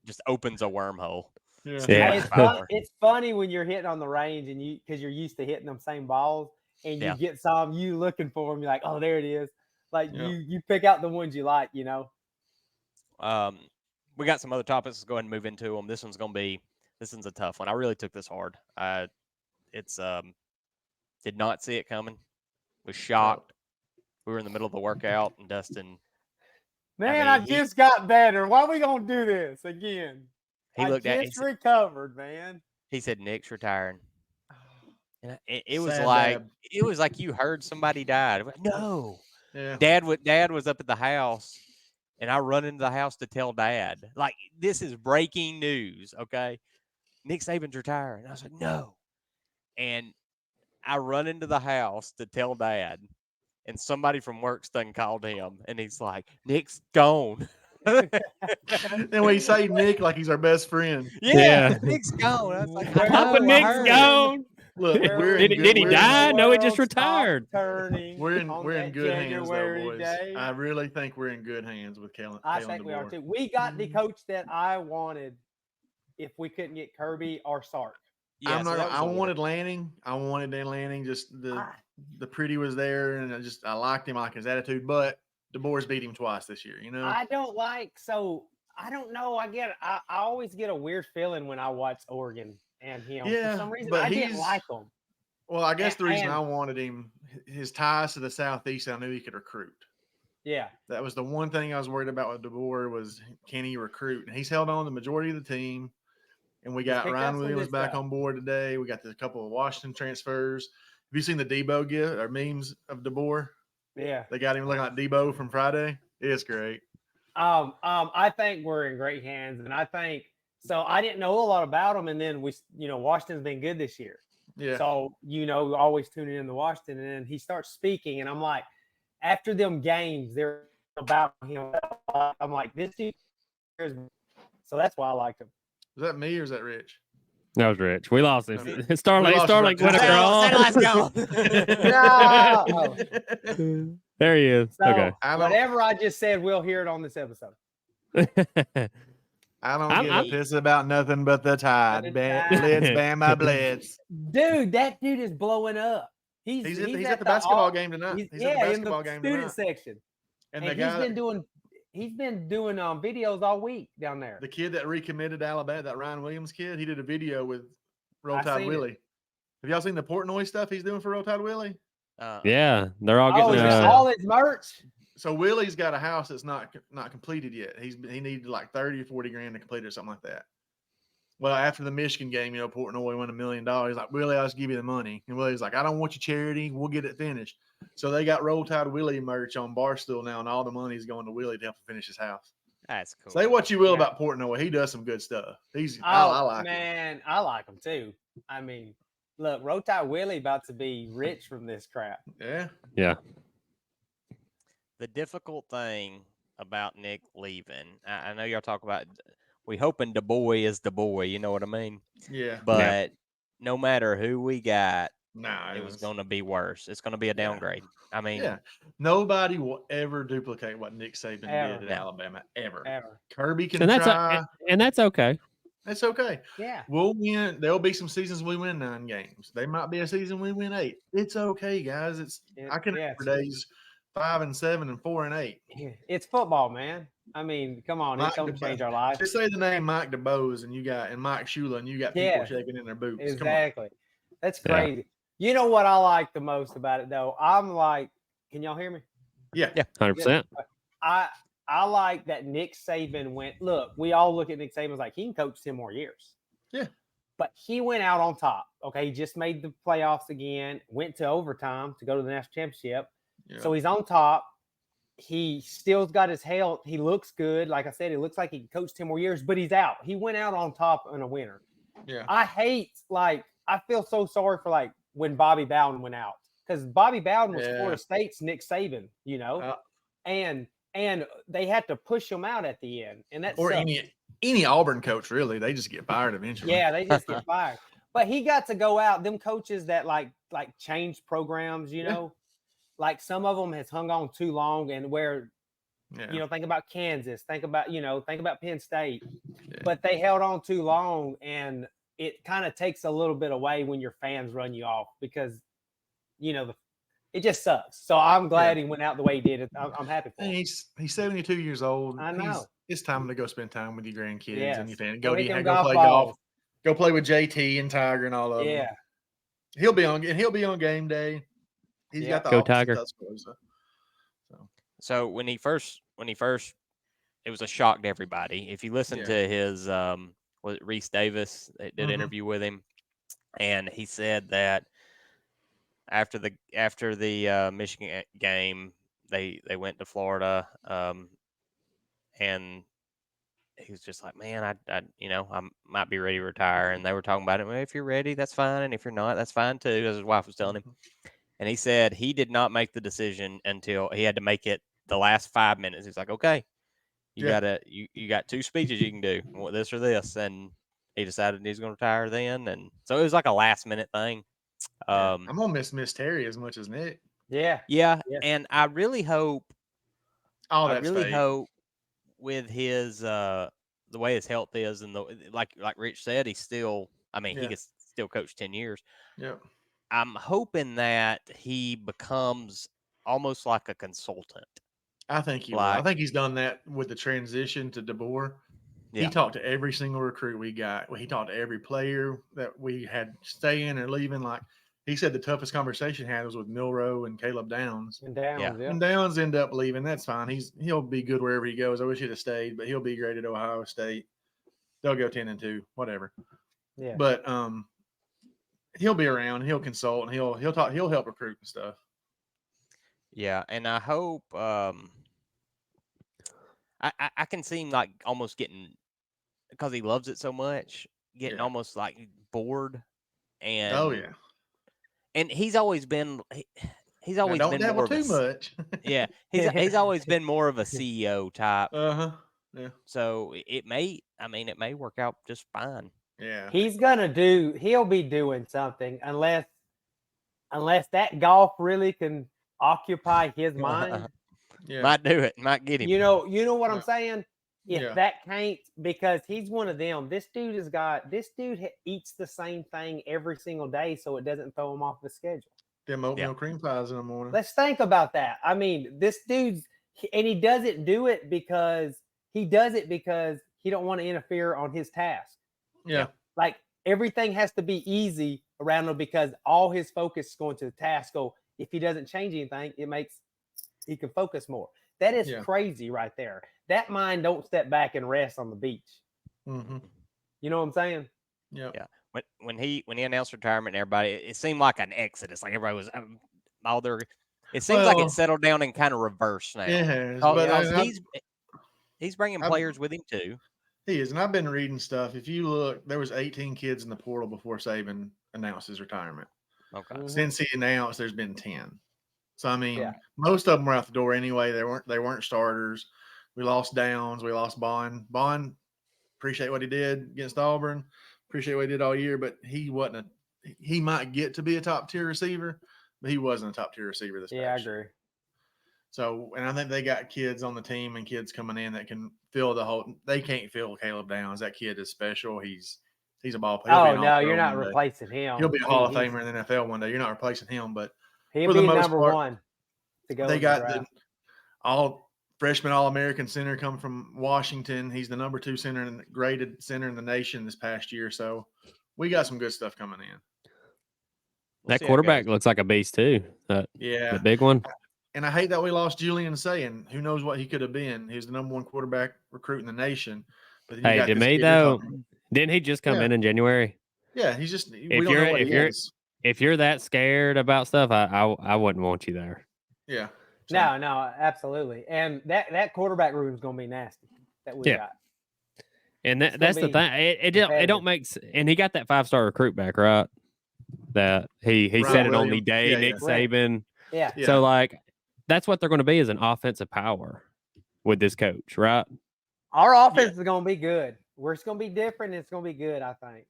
Just opens a wormhole. Yeah. Yeah. It's funny when you're hitting on the range, and because you're used to hitting them same balls, and you get some, you looking for them, you're like, oh, there it is. Like you pick out the ones you like, you know. We got some other topics. Let's go ahead and move into them. This one's a tough one. I really took this hard. Did not see it coming. Was shocked. We were in the middle of the workout, and Dustin. Man, I just got better. Why are we gonna do this again? He looked at. He recovered, man. He said, "Nick's retiring." And it was Sad like dad. it was like you heard somebody died. No, Yeah. Dad was up at the house, and I run into the house to tell Dad, like, this is breaking news. Okay, Nick Saban's retiring. And I was like, no, and I run into the house to tell Dad, and somebody from work's done called him, and he's like, Nick's gone. Then we say Nick like he's our best friend. Yeah. Nick's gone. I was like, Nick's gone. Look, did he die? No, he just retired. We're in good hands, though, boys. Day. I really think we're in good hands with Kalen. I think we are too. We got the coach that I wanted. If we couldn't get Kirby or Sark, Yeah, I wanted Lanning. I wanted Dan Lanning. Just the pretty was there, and I liked him. I like his attitude. But DeBoer's beat him twice this year. You know, I don't know. I always get a weird feeling when I watch Oregon and him. Yeah, for some reason, but I didn't like him. Well, I guess the reason I wanted him, his ties to the Southeast, I knew he could recruit. Yeah. That was the one thing I was worried about with DeBoer was, can he recruit? And he's held on the majority of the team. And we got Ryan Williams back on board today. We got a couple of Washington transfers. Have you seen the Debo gift or memes of DeBoer? Yeah. They got him looking like Debo from Friday. It's great. I think we're in great hands. And I think so. I didn't know a lot about them. And then Washington's been good this year. Yeah. So, always tuning in to Washington. And then he starts speaking. And I'm like, after them games, they're about him. I'm like, this dude. So that's why I liked him. Is that me or is that Rich? That was Rich. We lost him. Starlink went Let's across. There he is. So, okay. Whatever I just said, we'll hear it on this episode. I don't give a piss about nothing but the Tide. Blitz, bam, my blitz. Dude, that dude is blowing up. He's at the basketball game tonight. He's at the basketball in the game student tonight. section. And, And the guy, he's been doing videos all week down there. the kid that recommitted to Alabama, that Ryan Williams kid, he did a video with Roll I Tide seen it. Willie. Have y'all seen the Portnoy stuff he's doing for Roll Tide Willie? Yeah, they're all Oh, getting is it all his merch? So Willie's got a house that's not completed yet. He needed like 30 or 40 grand to complete it or something like that. Well, after the Michigan game, Portnoy won $1 million. He's like, Willie, I'll just give you the money. And Willie's like, I don't want your charity. We'll get it finished. So they got Roll Tide Willie merch on Barstool now, and all the money is going to Willie to help him finish his house. That's cool. Say what you will about Portnoy. He does some good stuff. I like him. I like him too. I mean, look, Roll Tide Willie about to be rich from this crap. Yeah. Yeah. The difficult thing about Nick leaving, I know y'all talk about, we hoping the boy is the boy, you know what I mean? Yeah. But no matter who we got, it was going to be worse. It's going to be a downgrade. I mean, nobody will ever duplicate what Nick Saban did at Alabama, ever. Kirby can try. And that's okay. That's okay. Yeah. We'll win. There'll be some seasons we win 9 games. There might be a season we win 8. It's okay, guys. I can for days 5 and 7 and 4 and 8. It's football, man. I mean, come on, it don't change our lives. Just say the name Mike DeBose and Mike Shula, and you got people shaking in their boots. Exactly. That's crazy. Yeah. You know what I like the most about it, though? I'm like, can y'all hear me? Yeah. 100%. I like that Nick Saban went. Look, we all look at Nick Saban like he can coach 10 more years. Yeah. But he went out on top. Okay, he just made the playoffs again, went to overtime to go to the national championship. Yeah. So he's on top. He still's got his health. He looks good. Like I said, he looks like he can coach 10 more years, but he's out. He went out on top and a winner. Yeah. I feel so sorry for when Bobby Bowden went out, because Bobby Bowden was Florida State's Nick Saban, and they had to push him out at the end. And that's any Auburn coach, really, they just get fired eventually. Yeah, they just get fired. But he got to go out. Them coaches that like change programs, like some of them has hung on too long, and where think about Kansas, think about Penn State, but they held on too long, and it kind of takes a little bit away when your fans run you off, because it just sucks. So I'm glad he went out the way he did. I'm happy for him. He's 72 years old. I know. It's time to go spend time with your grandkids and your family. Go play golf. Go play with JT and Tiger and all of them. Yeah. He'll be on game day. He's got the Go Tiger. So when he first, it was a shock to everybody. If you listen to his, was it Reese Davis that did an interview with him, and he said that after the Michigan game, they went to Florida, and he was just like, man, I might be ready to retire. And they were talking about it. Well, if you're ready, that's fine. And if you're not, that's fine too, as his wife was telling him. And he said he did not make the decision until he had to make it the last 5 minutes. He's like, okay, you got 2 speeches you can do, this or this. And he decided he's going to retire then. And so it was like a last minute thing. I'm going to miss Terry as much as Nick. Yeah. And I really hope, hope with his, the way his health is, and like Rich said, he's still, he can still coach 10 years. Yeah. I'm hoping that he becomes almost like a consultant. I think he will. I think he's done that with the transition to DeBoer. Yeah. He talked to every single recruit we got. He talked to every player that we had staying or leaving. Like he said, the toughest conversation he had was with Milroe and Caleb Downs. And Downs ended up leaving. That's fine. He'll be good wherever he goes. I wish he'd have stayed, but he'll be great at Ohio State. They'll go 10-2, whatever. Yeah. But he'll be around. He'll consult, and he'll talk. He'll help recruit and stuff. Yeah, and I hope I can see him like almost getting, because he loves it so much, getting almost like bored. And and he's always been he's always been more too much. Yeah, he's always been more of a CEO type. Yeah. So it may work out just fine. Yeah. He'll be doing something unless that golf really can occupy his mind. Might do it. Might get him. You know what I'm saying? If that can't, because he's one of them. This dude eats the same thing every single day, so it doesn't throw him off the schedule. Them oatmeal cream pies in the morning. Let's think about that. This dude's And he doesn't do it because he don't want to interfere on his task. Yeah. Like everything has to be easy around him because all his focus is going to the task. So if he doesn't change anything, he can focus more. That is crazy right there. That mind don't step back and rest on the beach. Mm-hmm. You know what I'm saying? Yeah. When he announced retirement, everybody, it seemed like an exodus. Like everybody was all there. It seems like it settled down and kind of reversed now. It has, but he's bringing players with him too. He is, and I've been reading stuff. If you look, there was 18 kids in the portal before Saban announced his retirement. Okay. Mm-hmm. Since he announced, there's been 10. So I mean, most of them were out the door anyway. They weren't starters. We lost Downs. We lost Bond. Bond, appreciate what he did against Auburn. Appreciate what he did all year, but he wasn't he might get to be a top tier receiver, but he wasn't a top tier receiver this past I agree. year. So, and I think they got kids on the team and kids coming in that can fill the whole. They can't fill Caleb Downs. That kid is special. He's a ball player. Oh no, you're not replacing him. He'll be a Hall of Famer in the NFL one day. You're not replacing him, but he'll be number one to go. They got the all freshman All-American center come from Washington. He's the number 2 center and graded center in the nation this past year. So we got some good stuff coming in. That quarterback looks like a beast too. The big one. And I hate that we lost Julian Saying. Who knows what he could have been? He was the number 1 quarterback recruit in the nation. But hey, to me though, didn't he just come in January? Yeah, he's just. If you're that scared about stuff, I wouldn't want you there. Yeah. So. No, absolutely. And that quarterback room is going to be nasty. That we got. And that's the thing. It don't make. And he got that 5-star recruit back, right? That he said it on the day, Nick Saban. Yeah. So like, that's what they're going to be, is an offensive power with this coach, right? Our offense is going to be good. It's going to be different. It's going to be good, I think.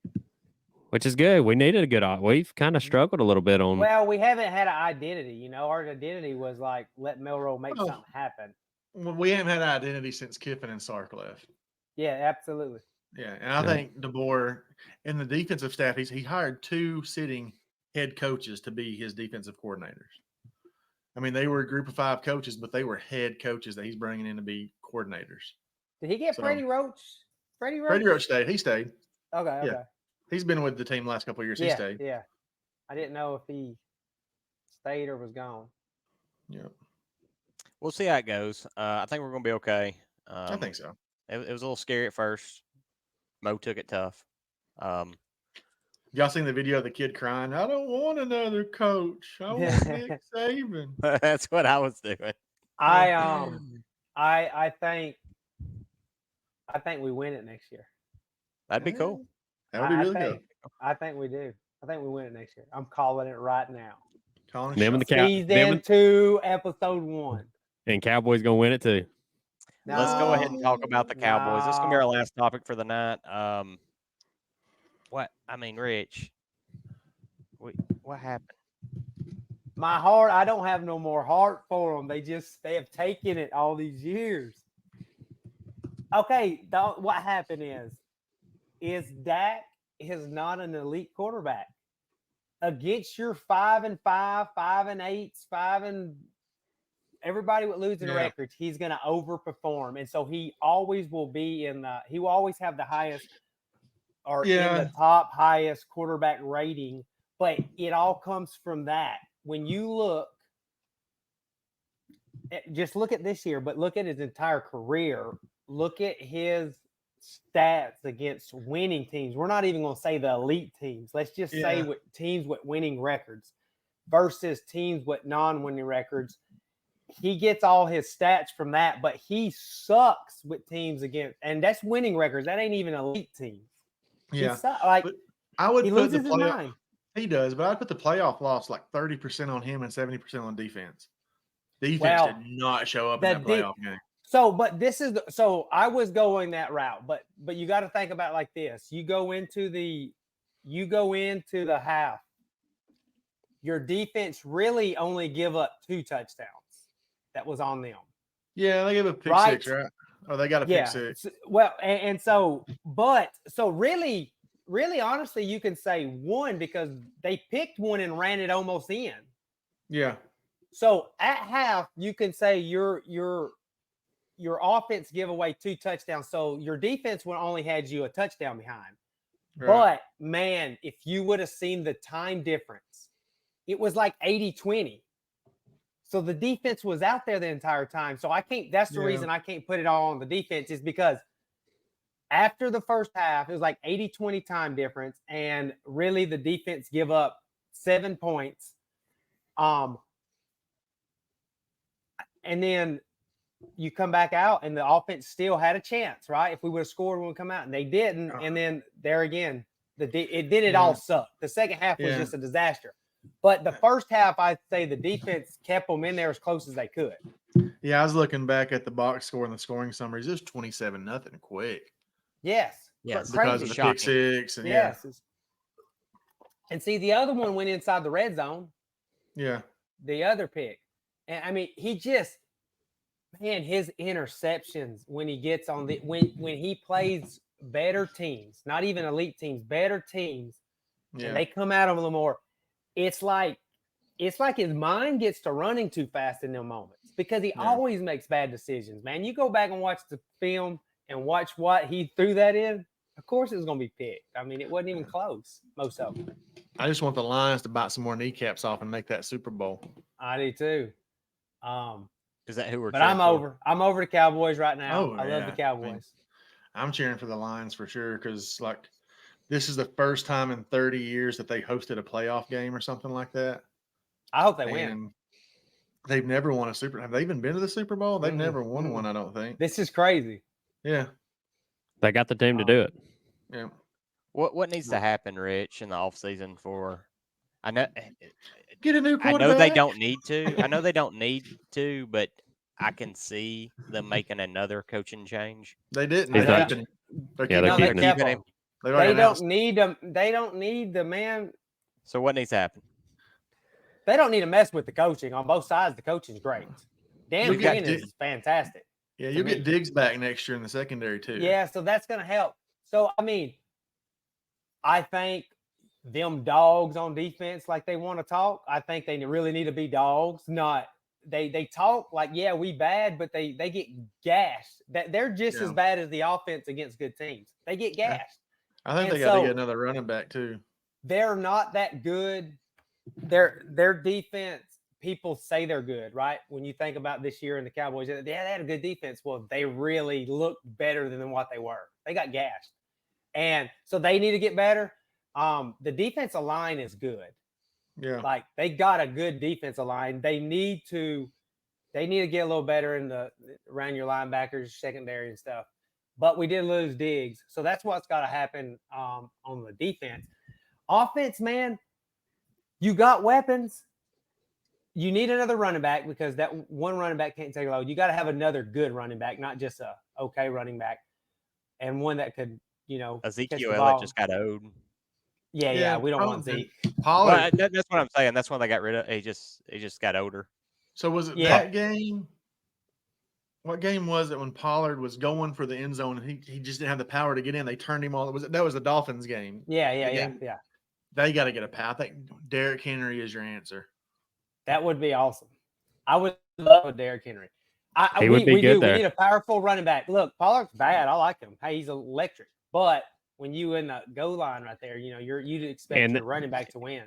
Which is good. We needed a good. We've kind of struggled a little bit on. Well, we haven't had an identity. You know, our identity was like let Milroe make something happen. Well, we haven't had an identity since Kiffin and Sark left. Yeah, absolutely. Yeah, and I think DeBoer in the defensive staff, he hired 2 sitting head coaches to be his defensive coordinators. I mean, they were a group of 5 coaches, but they were head coaches that he's bringing in to be coordinators. Did he get Freddie Roach? Freddie Roach stayed. He stayed. Okay. Yeah. He's been with the team the last couple of years. He stayed. Yeah. I didn't know if he stayed or was gone. Yeah. We'll see how it goes. I think we're going to be okay. I think so. It was a little scary at first. Mo took it tough. Y'all seen the video of the kid crying? I don't want another coach. I want Nick Saban. That's what I was doing. I think we win it next year. That'd be cool. That would be really good. I think we do. I think we win it next year. I'm calling it right now. Season 2, episode 1. And Cowboys gonna win it too. No, let's go ahead and talk about the Cowboys. This is gonna be our last topic for the night. Rich, what happened? My heart. I don't have no more heart for them. They have taken it all these years. Okay, what happened is Dak is not an elite quarterback. Against your 5-5, 5-8, 5 everybody with losing records, he's going to overperform, and so he always will be he will always have the highest or in the top highest quarterback rating. But it all comes from that. When you look, just look at this year, but look at his entire career. Look at his stats against winning teams. We're not even going to say the elite teams. Let's just say with teams with winning records versus teams with non-winning records. He gets all his stats from that, but he sucks with teams against, and that's winning records. That ain't even elite teams. Yeah, but I would he put loses his mind. He does, but I'd put the playoff loss like 30% on him and 70% on defense. Defense did not show up in that playoff game. So I was going that route, but you got to think about it like this. You go into the half. Your defense really only give up 2 touchdowns. That was on them. Yeah, they gave a pick 6, right? Oh, they got a pick 6. Well, so really, honestly, you can say 1 because they picked 1 and ran it almost in. Yeah. So at half, you can say your offense give away 2 touchdowns. So your defense would only had you a touchdown behind. Right. But man, if you would have seen the time difference, it was like 80-20. So the defense was out there the entire time. So that's the reason I can't put it all on the defense, is because after the first half, it was like 80-20 time difference. And really the defense give up 7 points. And then you come back out and the offense still had a chance, right? If we would have scored when we come out, and they didn't. And then there again, it all sucked. The second half was just a disaster. But the first half, I'd say the defense kept them in there as close as they could. Yeah, I was looking back at the box score and the scoring summaries. It was 27-0 quick. Yes. Yes. Because of the pick six. And yes. And see, the other one went inside the red zone. Yeah. The other pick. And I mean, his interceptions when he gets on when he plays better teams, not even elite teams, better teams, and they come at him a little more. It's like his mind gets to running too fast in them moments, because he always makes bad decisions, man. You go back and watch the film and watch what he threw that in. Of course, it was going to be picked. I mean, it wasn't even close, most of them. I just want the Lions to bite some more kneecaps off and make that Super Bowl. I do too. Is that who we're? But I'm over the Cowboys right now. Oh, I love the Cowboys. I mean, I'm cheering for the Lions for sure, because like this is the first time in 30 years that they hosted a playoff game or something like that. I hope they win. They've never won a Super. Have they even been to the Super Bowl? They've never won one, I don't think. This is crazy. Yeah, they got the team to do it. Yeah. What needs to happen, Rich, in the offseason for? I know. Get a new quarterback. I know they don't need to. But I can see them making another coaching change. They didn't. They're keeping him. They don't need them. They don't need the man. So what needs to happen? They don't need to mess with the coaching on both sides. The coaching's great. Dan Quinn is fantastic. Yeah, you'll get Diggs back next year in the secondary too. Yeah, so that's going to help. So, I mean, I think them dogs on defense, like they want to talk, I think they really need to be dogs. Not they talk like, yeah, we bad, but they get gashed. That they're just as bad as the offense against good teams. They get gashed. I think they got to get another running back too. They're not that good. Their defense, people say they're good, right? When you think about this year in the Cowboys, they had a good defense. Well, they really looked better than what they were. They got gashed. And so they need to get better. The defensive line is good. Yeah. Like they got a good defensive line. They need to get a little better in around your linebackers, secondary and stuff. But we did lose Diggs. So that's what's got to happen on the defense. Offense, man, you got weapons. You need another running back, because that one running back can't take a load. You got to have another good running back, not just a okay running back, and one that could, Ezekiel Elliott just got owed. Yeah, we don't want Zeke. Pollard. Well, that's what I'm saying. That's when they got rid of. He just got older. So was it that game? What game was it when Pollard was going for the end zone and he just didn't have the power to get in? They turned him all. That was the Dolphins game. Yeah. They got to get a pass. I think Derrick Henry is your answer. That would be awesome. I would love a Derrick Henry. He would be good there. We need a powerful running back. Look, Pollard's bad. I like him. Hey, he's electric. But when you in the goal line right there, you'd expect your running back to win.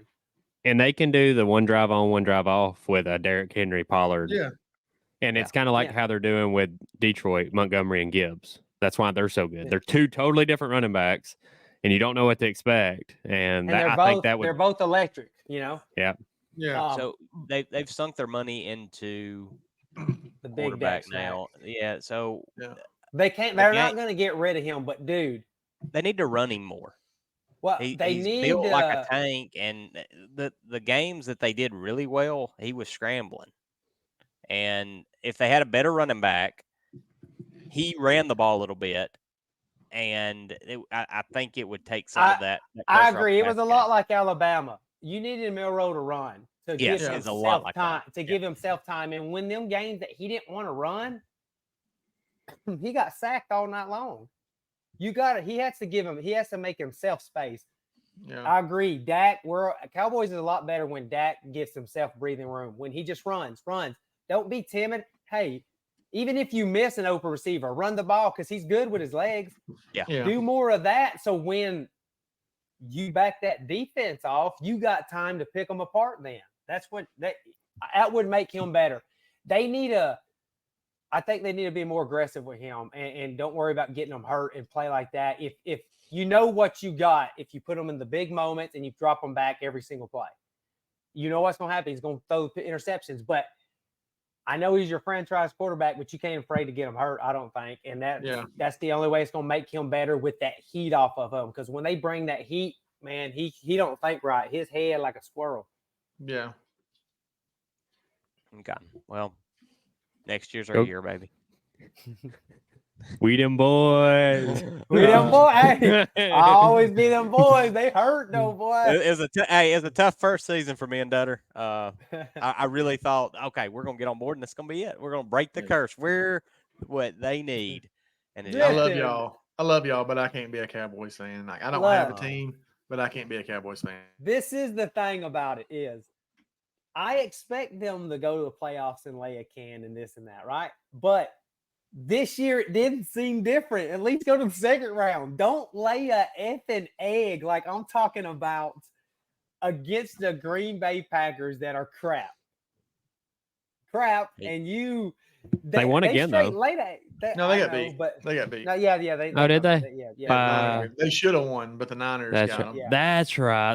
And they can do the one drive on, one drive off with a Derrick Henry, Pollard. Yeah. And it's kind of like how they're doing with Detroit, Montgomery, and Gibbs. That's why they're so good. Yeah. They're two totally different running backs, and you don't know what to expect. And I think they're both electric, Yeah. Yeah. So they've sunk their money into the big quarterback now. Yeah. So they can't. They're not going to get rid of him. But dude, they need to run him more. Well, he's need built like a tank, and the games that they did really well, he was scrambling. And if they had a better running back, he ran the ball a little bit, and I think it would take some of that. I agree. It was a lot like Alabama. You needed Milroe to run to give himself time. Give himself time, and when them games that he didn't want to run, he got sacked all night long. He has to make himself space. Yeah. I agree. Dak, Cowboys is a lot better when Dak gets himself breathing room. When he just runs. Don't be timid. Hey, even if you miss an open receiver, run the ball because he's good with his legs. Yeah. Do more of that. So when you back that defense off, you got time to pick them apart. Then that would make him better. I think they need to be more aggressive with him and don't worry about getting them hurt and play like that. If you know what you got, if you put them in the big moments and you drop them back every single play, you know what's going to happen. He's going to throw interceptions, but I know he's your franchise quarterback, but you can't afraid to get him hurt, I don't think. And that's the only way it's going to make him better with that heat off of him. Because when they bring that heat, man, he don't think right. His head like a squirrel. Yeah. Okay. Well, next year's our year, baby. We them boys. We them boys. Hey, I always be them boys. They hurt though, boy. It was a tough first season for me and Dutter. I really thought, okay, we're gonna get on board and that's gonna be it. We're gonna break the curse. We're what they need. And I love y'all, but I can't be a Cowboys fan. Like I don't have a team, but I can't be a Cowboys fan. This is the thing about it is I expect them to go to the playoffs and lay a can and this and that, right? But this year it didn't seem different. At least go to the second round. Don't lay a effing egg like I'm talking about against the Green Bay Packers that are crap. And they won again though. They got beat. They got beat. No, yeah. Did they? Yeah. They should have won, but the Niners got them. Yeah. That's right.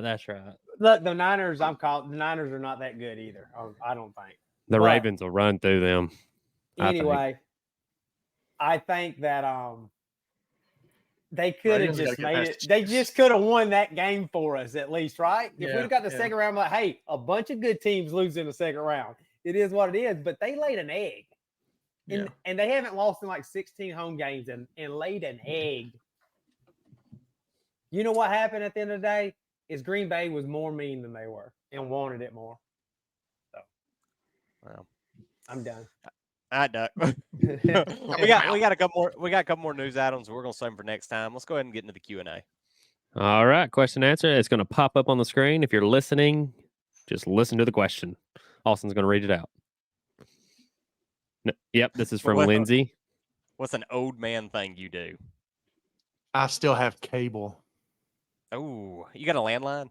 Look, the Niners. The Niners are not that good either. I don't think the Ravens will run through them. Anyway, I think that they could have just made it. They just could have won that game for us at least, right? If we'd have got the second round, like, hey, a bunch of good teams lose in the second round. It is what it is. But they laid an egg, and they haven't lost in like 16 home games and laid an egg. You know what happened at the end of the day is Green Bay was more mean than they were and wanted it more. So, well, I'm done. I know. we got a couple more news items. We're gonna save them for next time. Let's go ahead and get into the Q&A. All right, question and answer. It's going to pop up on the screen. If you're listening, just listen to the question. Austin's going to read it out. Yep, this is from Lindsay. What's an old man thing you do? I still have cable. Oh, you got a landline?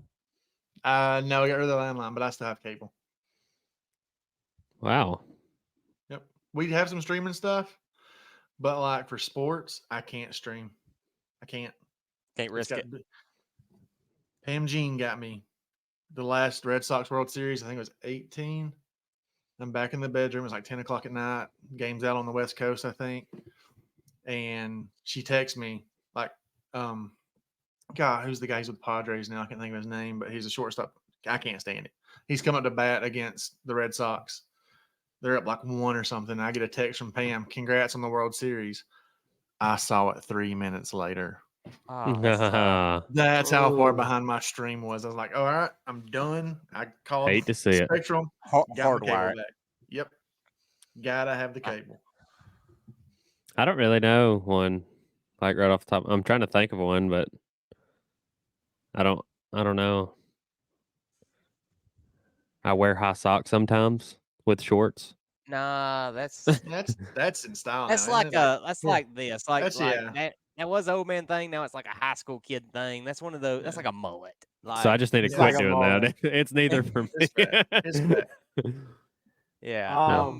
No, I got rid of the landline, but I still have cable. Wow. Yep. We have some streaming stuff, but like for sports, I can't stream. I can't. Can't risk it. Pam Jean got me the last Red Sox World Series. I think it was 18. I'm back in the bedroom. It's like 10 o'clock at night. Game's out on the West Coast, I think. And she texts me like, God, who's the guy? He's with the Padres now. I can't think of his name, but he's a shortstop. I can't stand it. He's come up to bat against the Red Sox. They're up like 1 or something. I get a text from Pam. Congrats on the World Series. I saw it 3 minutes later. Oh, that's how far behind my stream was. I was like, all right, I'm done. I called Hate to see Spectrum. Hardwired. Yep. Gotta have the cable. I don't really know one like right off the top. I'm trying to think of one, but I don't know. I wear high socks sometimes with shorts. Nah, that's in style. That's now, like like this. That was an old man thing. Now it's like a high school kid thing. That's one of those. That's like a mullet. Like, so I just need to quit doing that. It's neither for me. It's bad. Yeah.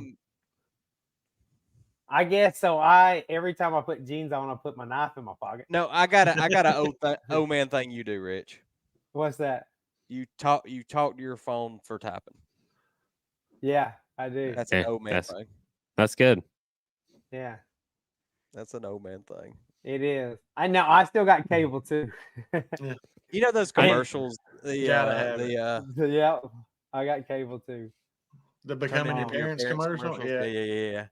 I guess so. Every time I put jeans on, I put my knife in my pocket. No, I got an old man thing you do, Rich. What's that? You talk to your phone for typing. Yeah, I do. That's an old man thing. That's good. Yeah. That's an old man thing. It is. I know. I still got cable too. You know those commercials? Yeah, I got cable too. The Becoming Your Parents commercial? Yeah.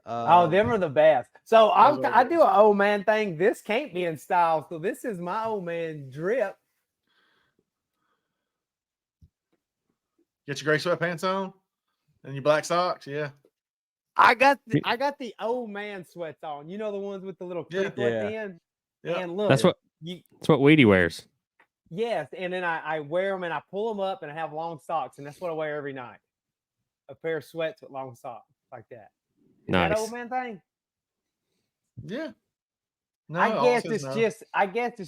Them are the best. So I do an old man thing. This can't be in style. So this is my old man drip. Get your gray sweatpants on and your black socks. Yeah. I got the old man sweats on. You know the ones with the little clip at the end. Yeah. And look, that's what Weedy wears. Yes, and then I wear them and I pull them up and I have long socks, and that's what I wear every night. A pair of sweats with long socks like that. Is that Nice. old man thing? Yeah. No, I all guess says it's no. just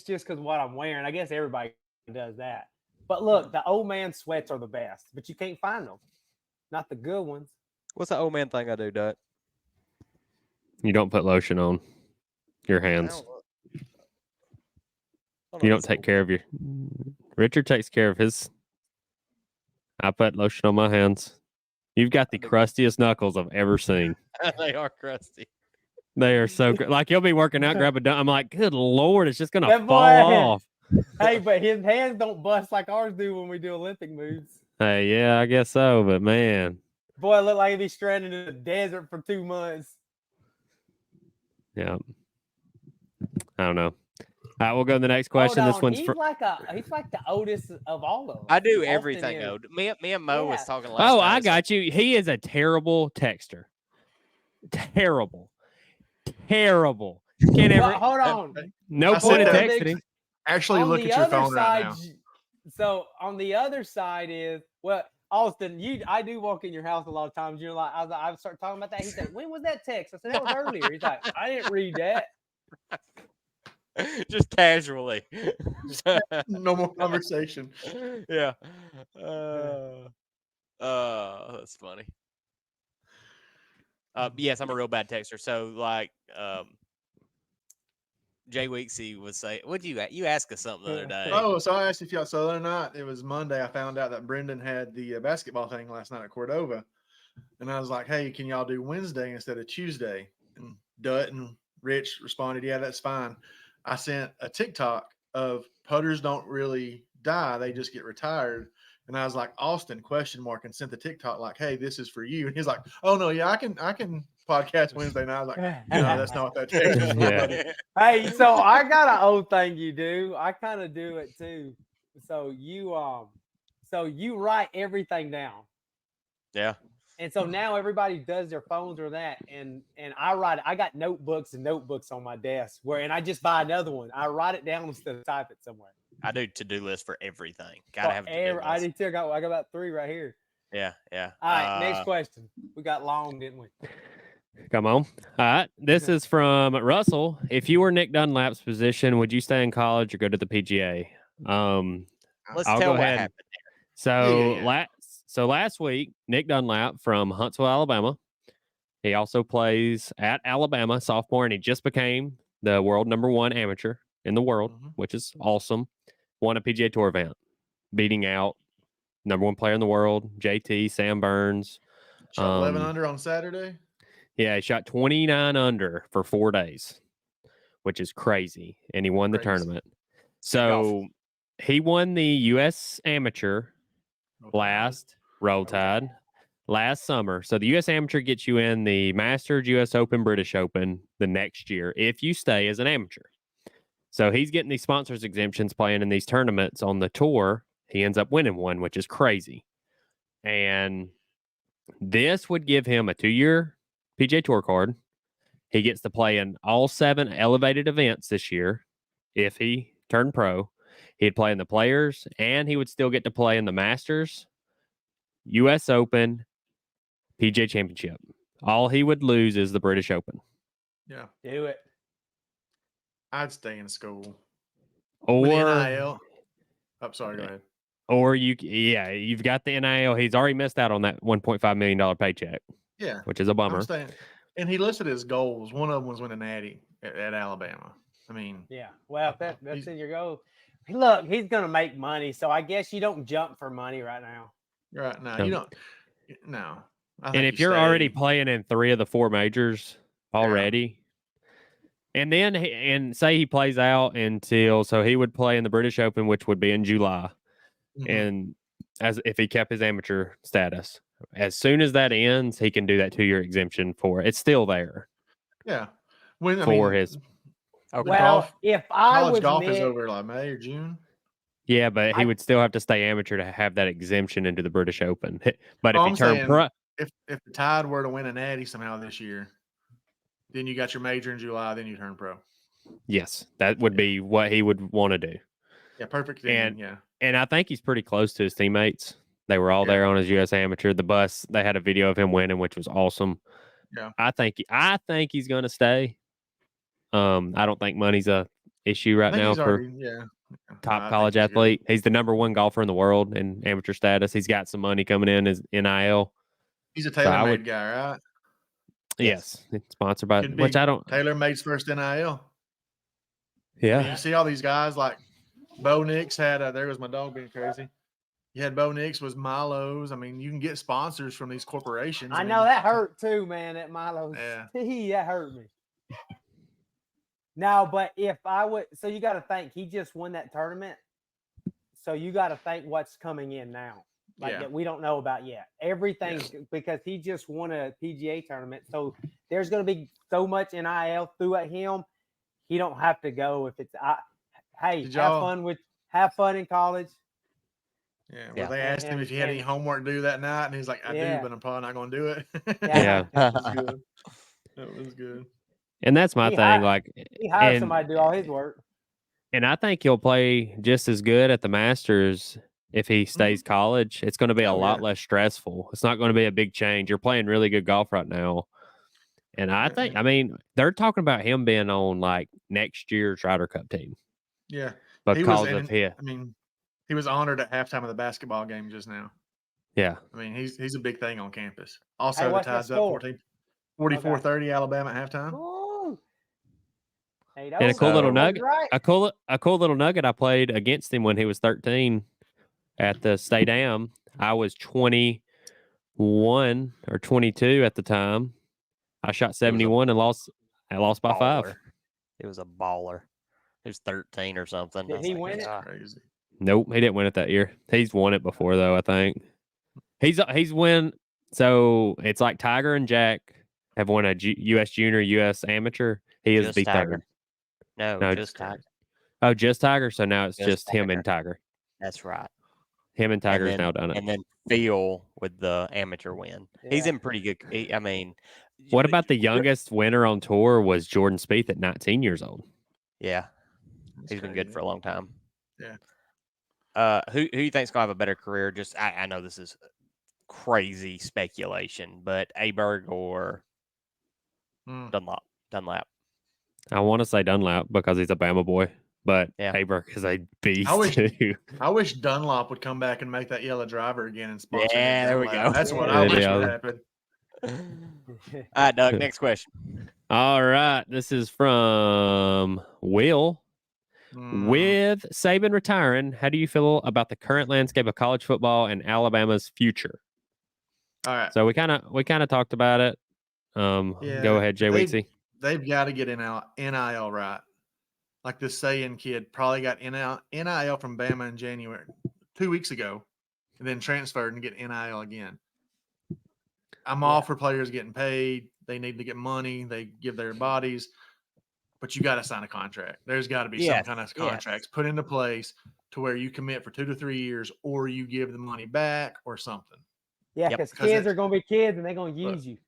because what I'm wearing. I guess everybody does that. But look, the old man sweats are the best, but you can't find them. Not the good ones. What's the old man thing I do, Dut? You don't put lotion on your hands. You don't take care of your. Richard takes care of his. I put lotion on my hands. You've got the crustiest knuckles I've ever seen. They are crusty. They are so good. Like you'll be working out, grab a dunk. I'm like, good Lord, it's just gonna That fall boy- off. Hey, but his hands don't bust like ours do when we do Olympic moves. Hey, yeah, I guess so, but man, Boy, it looked like he'd be stranded in the desert for 2 months. yeah. I don't know. All right, we'll go to the next Hold question. This on, one's he's for. like the oldest of all of us. I do Austin everything, is. though. Me and Mo was Yeah. talking last Oh, night. I It's like, got you. He is a terrible texter. Terrible. Terrible. Can't ever. Well, hold on. No I point in said that. texting him. Actually, On look the at your other phone right now. So on the other side is Austin, I do walk in your house a lot of times. You're like, I start talking about that. He said, "When was that text?" I said, "That was earlier." He's like, "I didn't read that." just casually. Normal conversation. Yeah. That's funny. Yes, I'm a real bad texter. So like, Jay Weeksy was saying, "What you ask us something the other day?" Oh, so I asked if y'all. So the other night, it was Monday. I found out that Brendan had the basketball thing last night at Cordova, and I was like, "Hey, can y'all do Wednesday instead of Tuesday?" And Dutt and Rich responded, "Yeah, that's fine." I sent a TikTok of putters don't really die; they just get retired. And I was like, "Austin?" ? And sent the TikTok like, "Hey, this is for you." And he's like, "Oh no, yeah, I can podcast Wednesday." And I was like, "No, that's not what that text was for, Yeah. buddy." Hey, so I got an old thing you do. I kind of do it too. So you write everything down. Yeah. And so now everybody does their phones or that. And I write it. I got notebooks and notebooks on my desk and I just buy another one. I write it down instead of type it somewhere. I do to-do list for everything. Gotta have a to-do list. I do too. I got about 3 right here. Yeah. All right, next question. We got long, didn't we? Come on. All right. This is from Russell. If you were Nick Dunlap's position, would you stay in college or go to the PGA? Let's I'll tell go what ahead. happened. So Yeah. last week, Nick Dunlap from Huntsville, Alabama. He also plays at Alabama, sophomore, and he just became the world #1 amateur in the world, which is awesome. Won a PGA Tour event, beating out #1 player in the world, JT, Sam Burns. Shot 11 under on Saturday. Yeah, he shot 29 under for 4 days, which is crazy. And he won the tournament. So he won the U.S. Amateur last Roll Tide last summer. So the U.S. Amateur gets you in the Masters, U.S. Open, British Open the next year if you stay as an amateur. So he's getting these sponsors exemptions playing in these tournaments on the tour. He ends up winning one, which is crazy. And this would give him a 2-year PGA Tour card. He gets to play in all 7 elevated events this year. If he turned pro, he'd play in the Players, and he would still get to play in the Masters, U.S. Open, PGA Championship. All he would lose is the British Open. Yeah. Do it. I'd stay in school. Or With NIL. Oh, sorry, go ahead. Or you've got the NIL. He's already missed out on that $1.5 million paycheck. Yeah. Which is a bummer. I'm staying. And he listed his goals. One of them was win a natty at Alabama. I mean, yeah. Well, if that's in your goal. Look, he's gonna make money, so I guess you don't jump for money right now. Right now, you don't. No. And if you're already playing in 3 of the 4 majors already, and then say he plays out until, so he would play in the British Open, which would be in July, and as if he kept his amateur status, as soon as that ends, he can do that 2-year exemption for it's still there. Yeah, his. Okay. Well, if I college was golf Nick, is over like May or June. Yeah, but he would still have to stay amateur to have that exemption into the British Open. But if he turned pro, if the Tide were to win a natty somehow this year, then you got your major in July, then you turn pro. Yes, that would be what he would want to do. Yeah, perfect team. And Yeah. and I think he's pretty close to his teammates. They were all there on his U.S. Amateur. The bus, they had a video of him winning, which was awesome. Yeah. I think he's going to stay. I don't think money's a issue right now for top college athlete. He's the number 1 golfer in the world in amateur status. He's got some money coming in as NIL. He's a TaylorMade guy, right? Yes, it's sponsored by which I don't. TaylorMade's first NIL. Yeah, I mean, you see all these guys like Bo Nix had. There was my dog being crazy. You had Bo Nix was Milo's. I mean, you can get sponsors from these corporations. I know that hurt too, man. At Milo's, yeah, that hurt me. No, but if I would, so you got to think he just won that tournament. So you got to think what's coming in now, that we don't know about yet. Everything because he just won a PGA tournament. So there's going to be so much NIL through at him. He don't have to go if it's. Hey, have fun in college. Yeah. Well, they asked him if he had any homework due that night, and he's like, "I do, but I'm probably not going to do it." Yeah, that was good. That was good. And that's my thing. Like he hired somebody to do all his work. And I think he'll play just as good at the Masters if he stays college. It's going to be a lot less stressful. It's not going to be a big change. You're playing really good golf right now. And I think, I mean, they're talking about him being on like next year's Ryder Cup team. Yeah. Because of him. I mean, he was honored at halftime of the basketball game just now. Yeah. I mean, he's a big thing on campus. Also, the tide's up 44-30 Alabama at halftime. Ooh. And a cool little nugget. Right. A cool little nugget. I played against him when he was 13 at the State Am. I was 21 or 22 at the time. I shot 71 and lost. I lost by 5. It was a baller. He was 13 or something. Did he win it? Crazy. Nope, he didn't win it that year. He's won it before though. I think he's won. So it's like Tiger and Jack have won a U.S. Junior, U.S. Amateur. He is the third. No, just Tiger. Oh, just Tiger. So now it's just him and Tiger. That's right. Him and Tiger's now done it. And then Phil with the amateur win. Yeah. He's in pretty good. I mean, what about the youngest winner on tour was Jordan Spieth at 19 years old? Yeah, he's been good for a long time. Yeah. Who you think's gonna have a better career? Just I know this is crazy speculation, but Aberg or Dunlap. I want to say Dunlap because he's a Bama boy, but Aberg is a beast too. I wish Dunlop would come back and make that yellow driver again and sponsor. Yeah, there we go. That's what I wish would happen. All right, Doug, next question. All right, this is from Will. With Saban retiring, how do you feel about the current landscape of college football and Alabama's future? All right. So we kind of talked about it. Go ahead, Jay Weeksy. They've got to get NIL right. Like this Sayin kid probably got NIL from Bama in January 2 weeks ago, and then transferred and get NIL again. I'm all for players getting paid. They need to get money. They give their bodies. But you got to sign a contract. There's got to be some kind of contracts put into place to where you commit for 2 to 3 years, or you give the money back or something. Yeah, because kids are going to be kids and they're going to use you.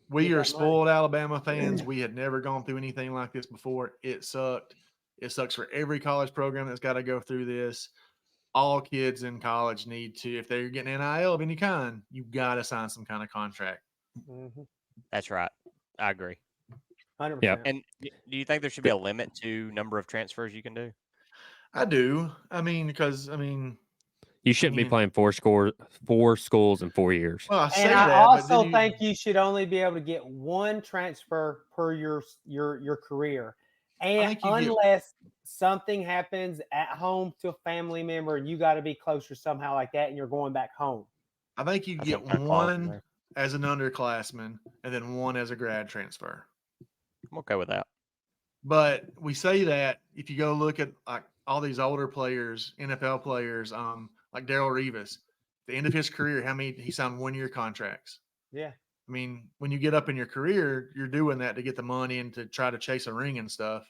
We are spoiled Alabama fans. We had never gone through anything like this before. It sucked. It sucks for every college program that's got to go through this. All kids in college need to, if they're getting NIL of any kind, you got to sign some kind of contract. Mm-hmm. That's right. I agree. 100%. Yep. And do you think there should be a limit to number of transfers you can do? I do. I mean, because you shouldn't be playing four schools in 4 years. Well, I also think you should only be able to get one transfer per your career, and unless something happens at home to a family member and you got to be closer somehow like that, and you're going back home. I think you get one as an underclassman and then one as a grad transfer. I'm okay with that. But we say that if you go look at like all these older players, NFL players, like Darrelle Revis, the end of his career, he signed 1-year contracts. Yeah. I mean, when you get up in your career, you're doing that to get the money and to try to chase a ring and stuff.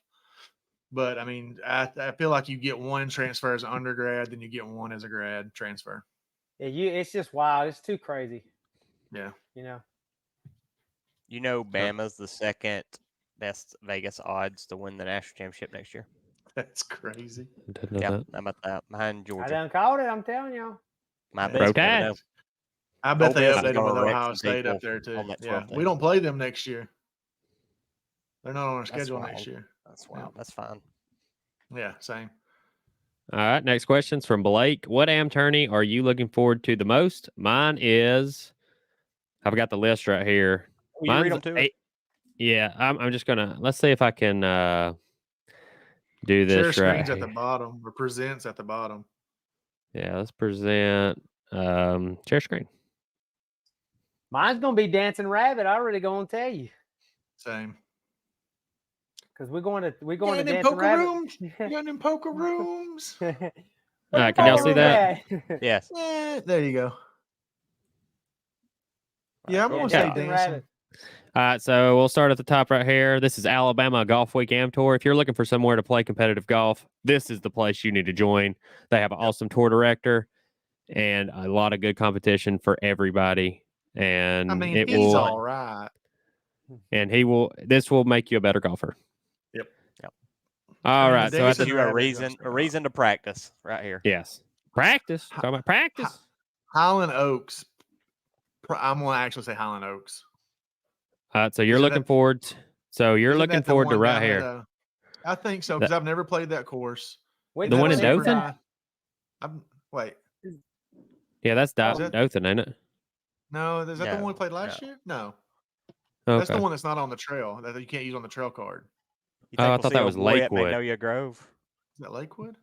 But I mean, I feel like you get one transfer as an undergrad, then you get one as a grad transfer. Yeah, it's just wild. It's too crazy. Yeah. Bama's the second best Vegas odds to win the national championship next year. That's crazy. Didn't know Yeah, that. how about that? Behind I Georgia. done called it. I'm telling y'all. My Yeah. best. Pro Never Tide. know. I bet Ole they Miss is updated gonna with wreck Ohio some State up people there too. on that Yeah, 12th we day. don't play them next year. They're not on our That's schedule wild. next year. That's wild. That's fine. Yeah, same. All right. Next question's from Blake. What AM tourney are you looking forward to the most? Mine is. I've got the list right here. Will you read Mine's them to us? Yeah, I'm just gonna. Let's see if I can do Share this screens right at the here. bottom or presents at the bottom. Yeah, let's present share screen. Mine's gonna be Dancing Rabbit. I already gonna tell you Same. because we're going to You Dancing them Rabbit. poker rooms? You got them poker rooms? All right, can y'all see that? Yes. There you go. Yeah, I'm Yeah, gonna say Dancing dancing. Rabbit. All right, so we'll start at the top right here. This is Alabama Golf Week Am Tour. If you're looking for somewhere to play competitive golf, this is the place you need to join. They have an awesome tour director and a lot of good competition for everybody. And I mean, it he's will, all right. and this will make you a better golfer. Yep. All mean, right, the so at Gives the, Dancing you a Rabbit reason, goes a reason to practice right here. yes, practice. Talking about practice. Highland Oaks. I'm gonna actually say Highland Oaks. All right, so you're Isn't looking that- forward. So you're Isn't looking that the forward to one right down here. at, I think so because I've never played that course. Wait, The one in wait, Dothan? Wait, Yeah, that's Is that- Dothan, ain't it? no, is that the No, one we played last year? No, Okay. that's the one that's not on the trail that you can't use on the trail card. You Oh, I we'll thought see that old was boy at Lakewood. Magnolia Grove? Is that Lakewood?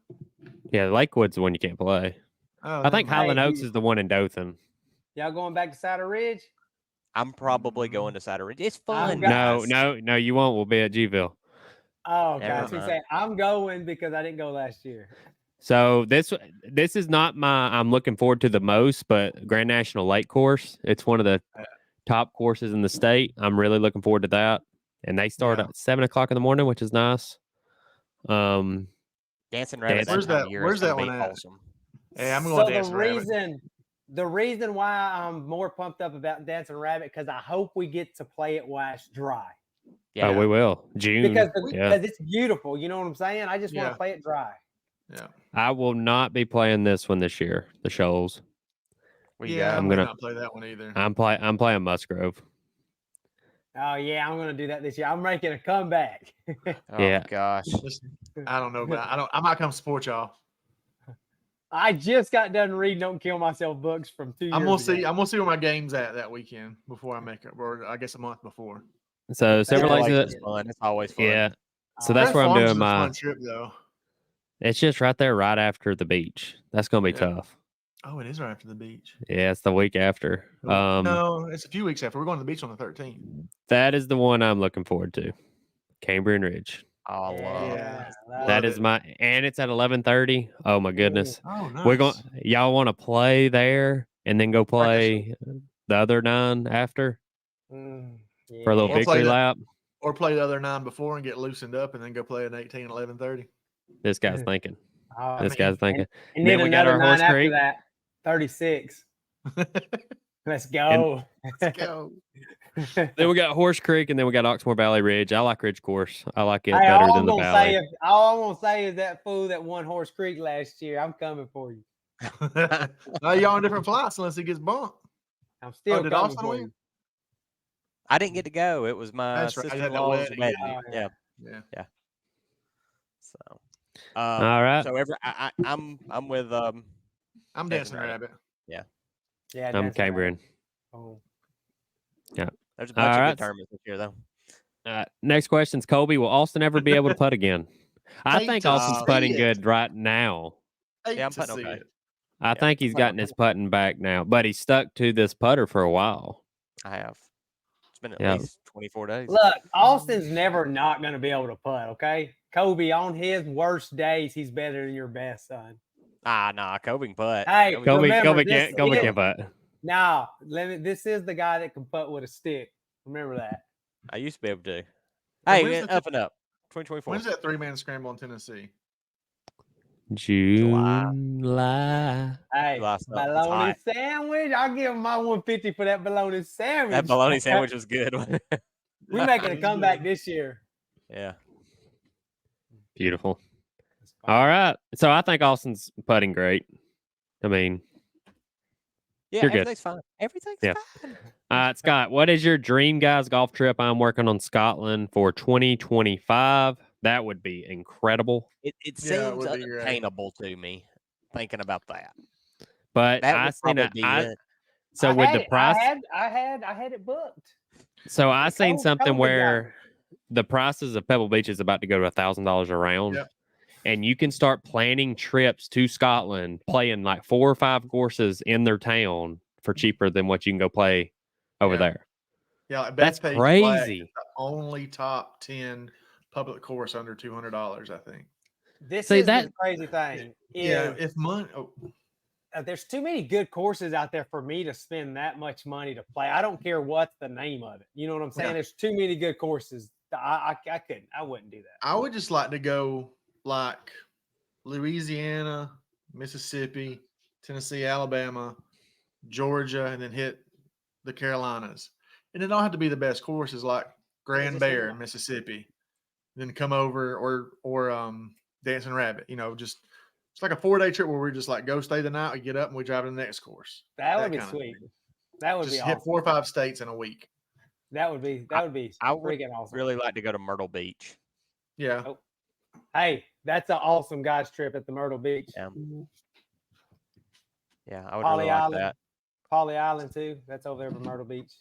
Yeah, Lakewood's the one you can't play. Oh, I think never mind. Highland Hey, Oaks is the one in Dothan. y'all going back to Cider Ridge? I'm probably going to Cider Ridge. It's I'm fun, go- No, guys. you won't. We'll be at Gville. Oh, okay. Never I was gonna mind. say I'm going because I didn't go last year. So this is not I'm looking forward to the most, but Grand National Lake Course. It's one of the top courses in the state. I'm really looking forward to that. And they start Yeah. at 7:00 in the morning, which is nice. Dancing Rabbit. Where's That time that- of year where's is gonna that be one at? awesome. Hey, I'm going So to Dancing Rabbit. the reason why I'm more pumped up about Dancing Rabbit because I hope we get to play it while it's dry Yeah. Oh, we will. June. because Yeah. it's beautiful. You know what I'm saying? I just want Yeah. to play it dry. Yeah, I will not be playing this one this year. The Shoals. What you yeah, got? I I'm may gonna- not play that one either. I'm playing Musgrove. Oh yeah, I'm gonna do that this year. I'm making a comeback. Oh Yeah. gosh. Listen, I don't know, but I might come support y'all. I just got done reading "Don't Kill Myself" books from 2 years I'm gonna ago. see. I'm gonna see where my game's at that weekend before I make it, or I guess a month before. So Silver Silver Lake's Lakes is fun. It's always fun. yeah. So Oh, that's Red where I'm Farms doing is a my. fun trip though. It's just right there, right after the beach. That's gonna be Yeah. tough. Oh, it is right after the beach. Yeah, it's the week after. No, it's a few weeks after. We're going to the beach on the 13th. That is the one I'm looking forward to. Cambrian Ridge. Oh, I love Yeah. love That Love is it. my, and it's at 11:30. Oh my goodness. Oh, nice. We're going. Y'all want to play there and then go play the other 9 after Mm, for a little yeah. Or play victory the- lap. Or play the other 9 before and get loosened up, and then go play an 18 11:30. This guy's thinking. Oh, This mean, guy's thinking. and then then we got another our Horse 9 after Creek. that. 36. Let's go. Let's go. Then we got Horse Creek, and then we got Oxmoor Valley Ridge. I like Ridge Course. I like it Hey, better all than I'm the gonna Valley. say all I'm gonna say is that fool that won Horse Creek last year. I'm coming for you. Now y'all on different flights unless it gets bumped. I'm still did coming Austin for win? you. I didn't get to go. It was my That's right. I had that sister-in-law's wedding. wedding. Yeah. Yeah. Yeah. So, All right. So I'm with I'm Dancing Dancing Rabbit. Rabbit. Yeah, I'm that's right. Cambrian. Oh. there's a bunch of All right. good tournaments this year though. Next question's Colby. Will Austin ever be able to putt again? I Hate think to Austin's see putting it. good right now. Hate Yeah, I'm to putting see okay. it. I Yeah. think he's gotten his putting back now, but he's stuck to this putter for a while. I have. It's been at Yeah. least 24 days. Look, Austin's never not gonna be able to putt. Okay, Kobe, on his worst days, he's better than your best, son. Nah, Kobe can putt. Hey, Kobe- Remember, Colby this can't is- putt. Now, this is the guy that can putt with a stick. Remember that. I used to be able to. Hey, Hey, when's man, the- up and up. 2024. When's that 3-man scramble in Tennessee? July. Hey, July stuff, it's bologna hot. sandwich. I'll give him my 150 for that bologna sandwich. That bologna sandwich was good. We're making a It's comeback good. this year. Yeah. Beautiful. All right. So I think Austin's putting great. I mean, Yeah, you're good. everything's fine. Everything's Yeah. fine. Scott, what is your dream guys golf trip? I'm working on Scotland for 2025. That would be incredible. It Yeah, it seems would be great. unattainable to me thinking about that. But That I would seen probably be it. so with the price. I had it booked. So I seen something COVID where the prices of Pebble Beach is about to go to $1,000 a round. Yep. And you can start planning trips to Scotland, playing like 4 or 5 courses in their town for cheaper than what you can go play over there. Yeah, like That's Bethpage crazy. Flag is the only top 10 public course under $200, I think. This See, is that- the crazy thing. Yeah, if money. There's too many good courses out there for me to spend that much money to play. I don't care what's the name of it. You know what I'm saying? Yeah. There's too many good courses. I couldn't. I wouldn't do that. I would just like to go like Louisiana, Mississippi, Tennessee, Alabama, Georgia, and then hit the Carolinas. And it don't have to be the best courses like Grand Bear in Mississippi. Then come over or Dancing Rabbit. You know, just it's like a 4-day trip where we just like go stay the night, we get up and we drive to the next course. That would be kind of sweet. thing. That would Just be hit awesome. 4 or 5 states in a week. That would be I would freaking awesome. really like to go to Myrtle Beach. Yeah. Oh. Hey, that's an awesome guys trip at the Myrtle Beach. Yeah, I would Polly really like Island. that. Polly Island too. That's over there by Myrtle Beach.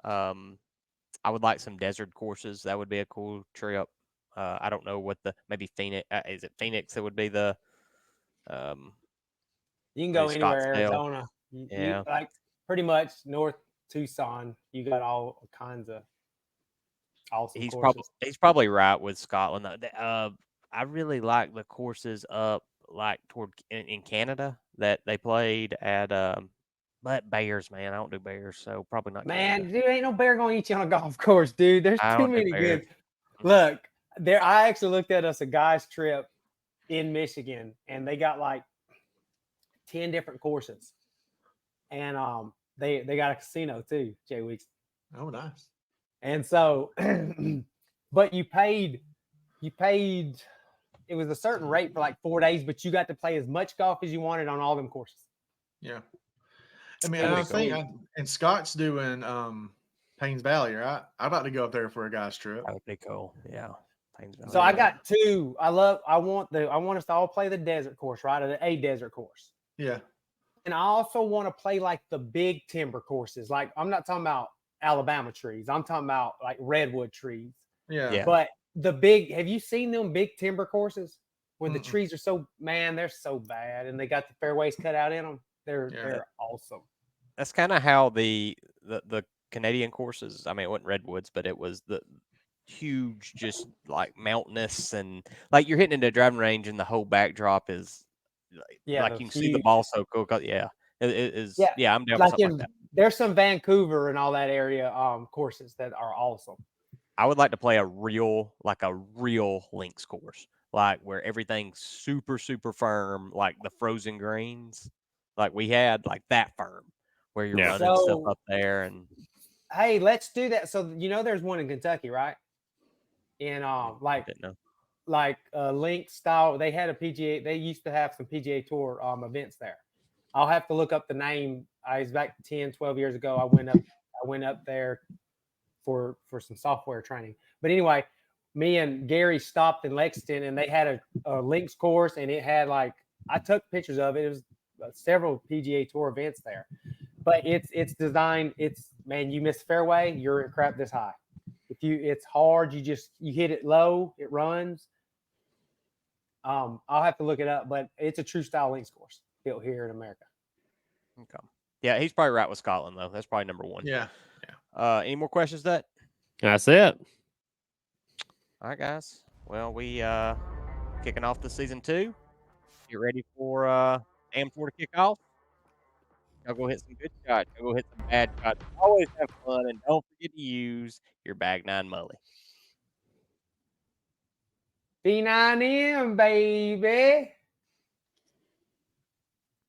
I would like some desert courses. That would be a cool trip. I don't know what maybe Phoenix is it Phoenix that would be the You can go maybe anywhere, Scottsdale. Arizona. Yeah. Like pretty much North Tucson. You got all kinds of awesome courses. He's probably right with Scotland. I really like the courses up like toward in Canada that they played at but Bears, man. I don't do Bears, so probably not. Man, Canada. dude, ain't no bear gonna eat you on a golf course, dude. There's I too don't do many Bears. good. Look, there. I actually looked at us a guy's trip in Michigan, and they got like 10 different courses, and they got a casino too, Jay Weeks. Oh, nice. And so, but you paid. It was a certain rate for like 4 days, but you got to play as much golf as you wanted on all them courses. Yeah. I mean, That'd I be think, cool. and Scott's doing Paynes Valley, right? I'd like to go up there for a guy's trip. That would be cool. Yeah. Paynes Valley. So I got 2. I want us to all play the desert course, right? A desert course. Yeah. And I also want to play like the big timber courses. Like I'm not talking about Alabama trees. I'm talking about like redwood trees. Yeah. Yeah. But have you seen them big timber courses where the trees are they're so bad and they got the fairways cut out in them? They're awesome. That's kind of how the Canadian courses. I mean, it wasn't redwoods, but it was the huge, just like mountainous, and like you're hitting into a driving range, and the whole backdrop is like you can see the ball so cool. Yeah, it is. Yeah, I'm down for something like that. There's some Vancouver and all that area courses that are awesome. I would like to play a real links course, like where everything's super, super firm, like the frozen greens, like we had, like that firm, where you're running stuff up there. And hey, let's do that. So there's one in Kentucky, right? In link style. They had a PGA. They used to have some PGA Tour events there. I'll have to look up the name. I was back 10, 12 years ago. I went up there for some software training. But anyway, me and Gary stopped in Lexington, and they had a links course, and it had I took pictures of it. It was several PGA Tour events there. But it's designed. You miss fairway, you're in crap this high. It's hard. You hit it low, it runs. I'll have to look it up, but it's a true style links course built here in America. Okay. Yeah, he's probably right with Scotland though. That's probably number 1. Yeah. Any more questions? That's it. All right, guys. Well, we kicking off the season 2. Get ready for AM4 to kick off. Y'all go hit some good shots. Y'all go hit some bad shots. Always have fun, and don't forget to use your B9M Mully. B9M, baby.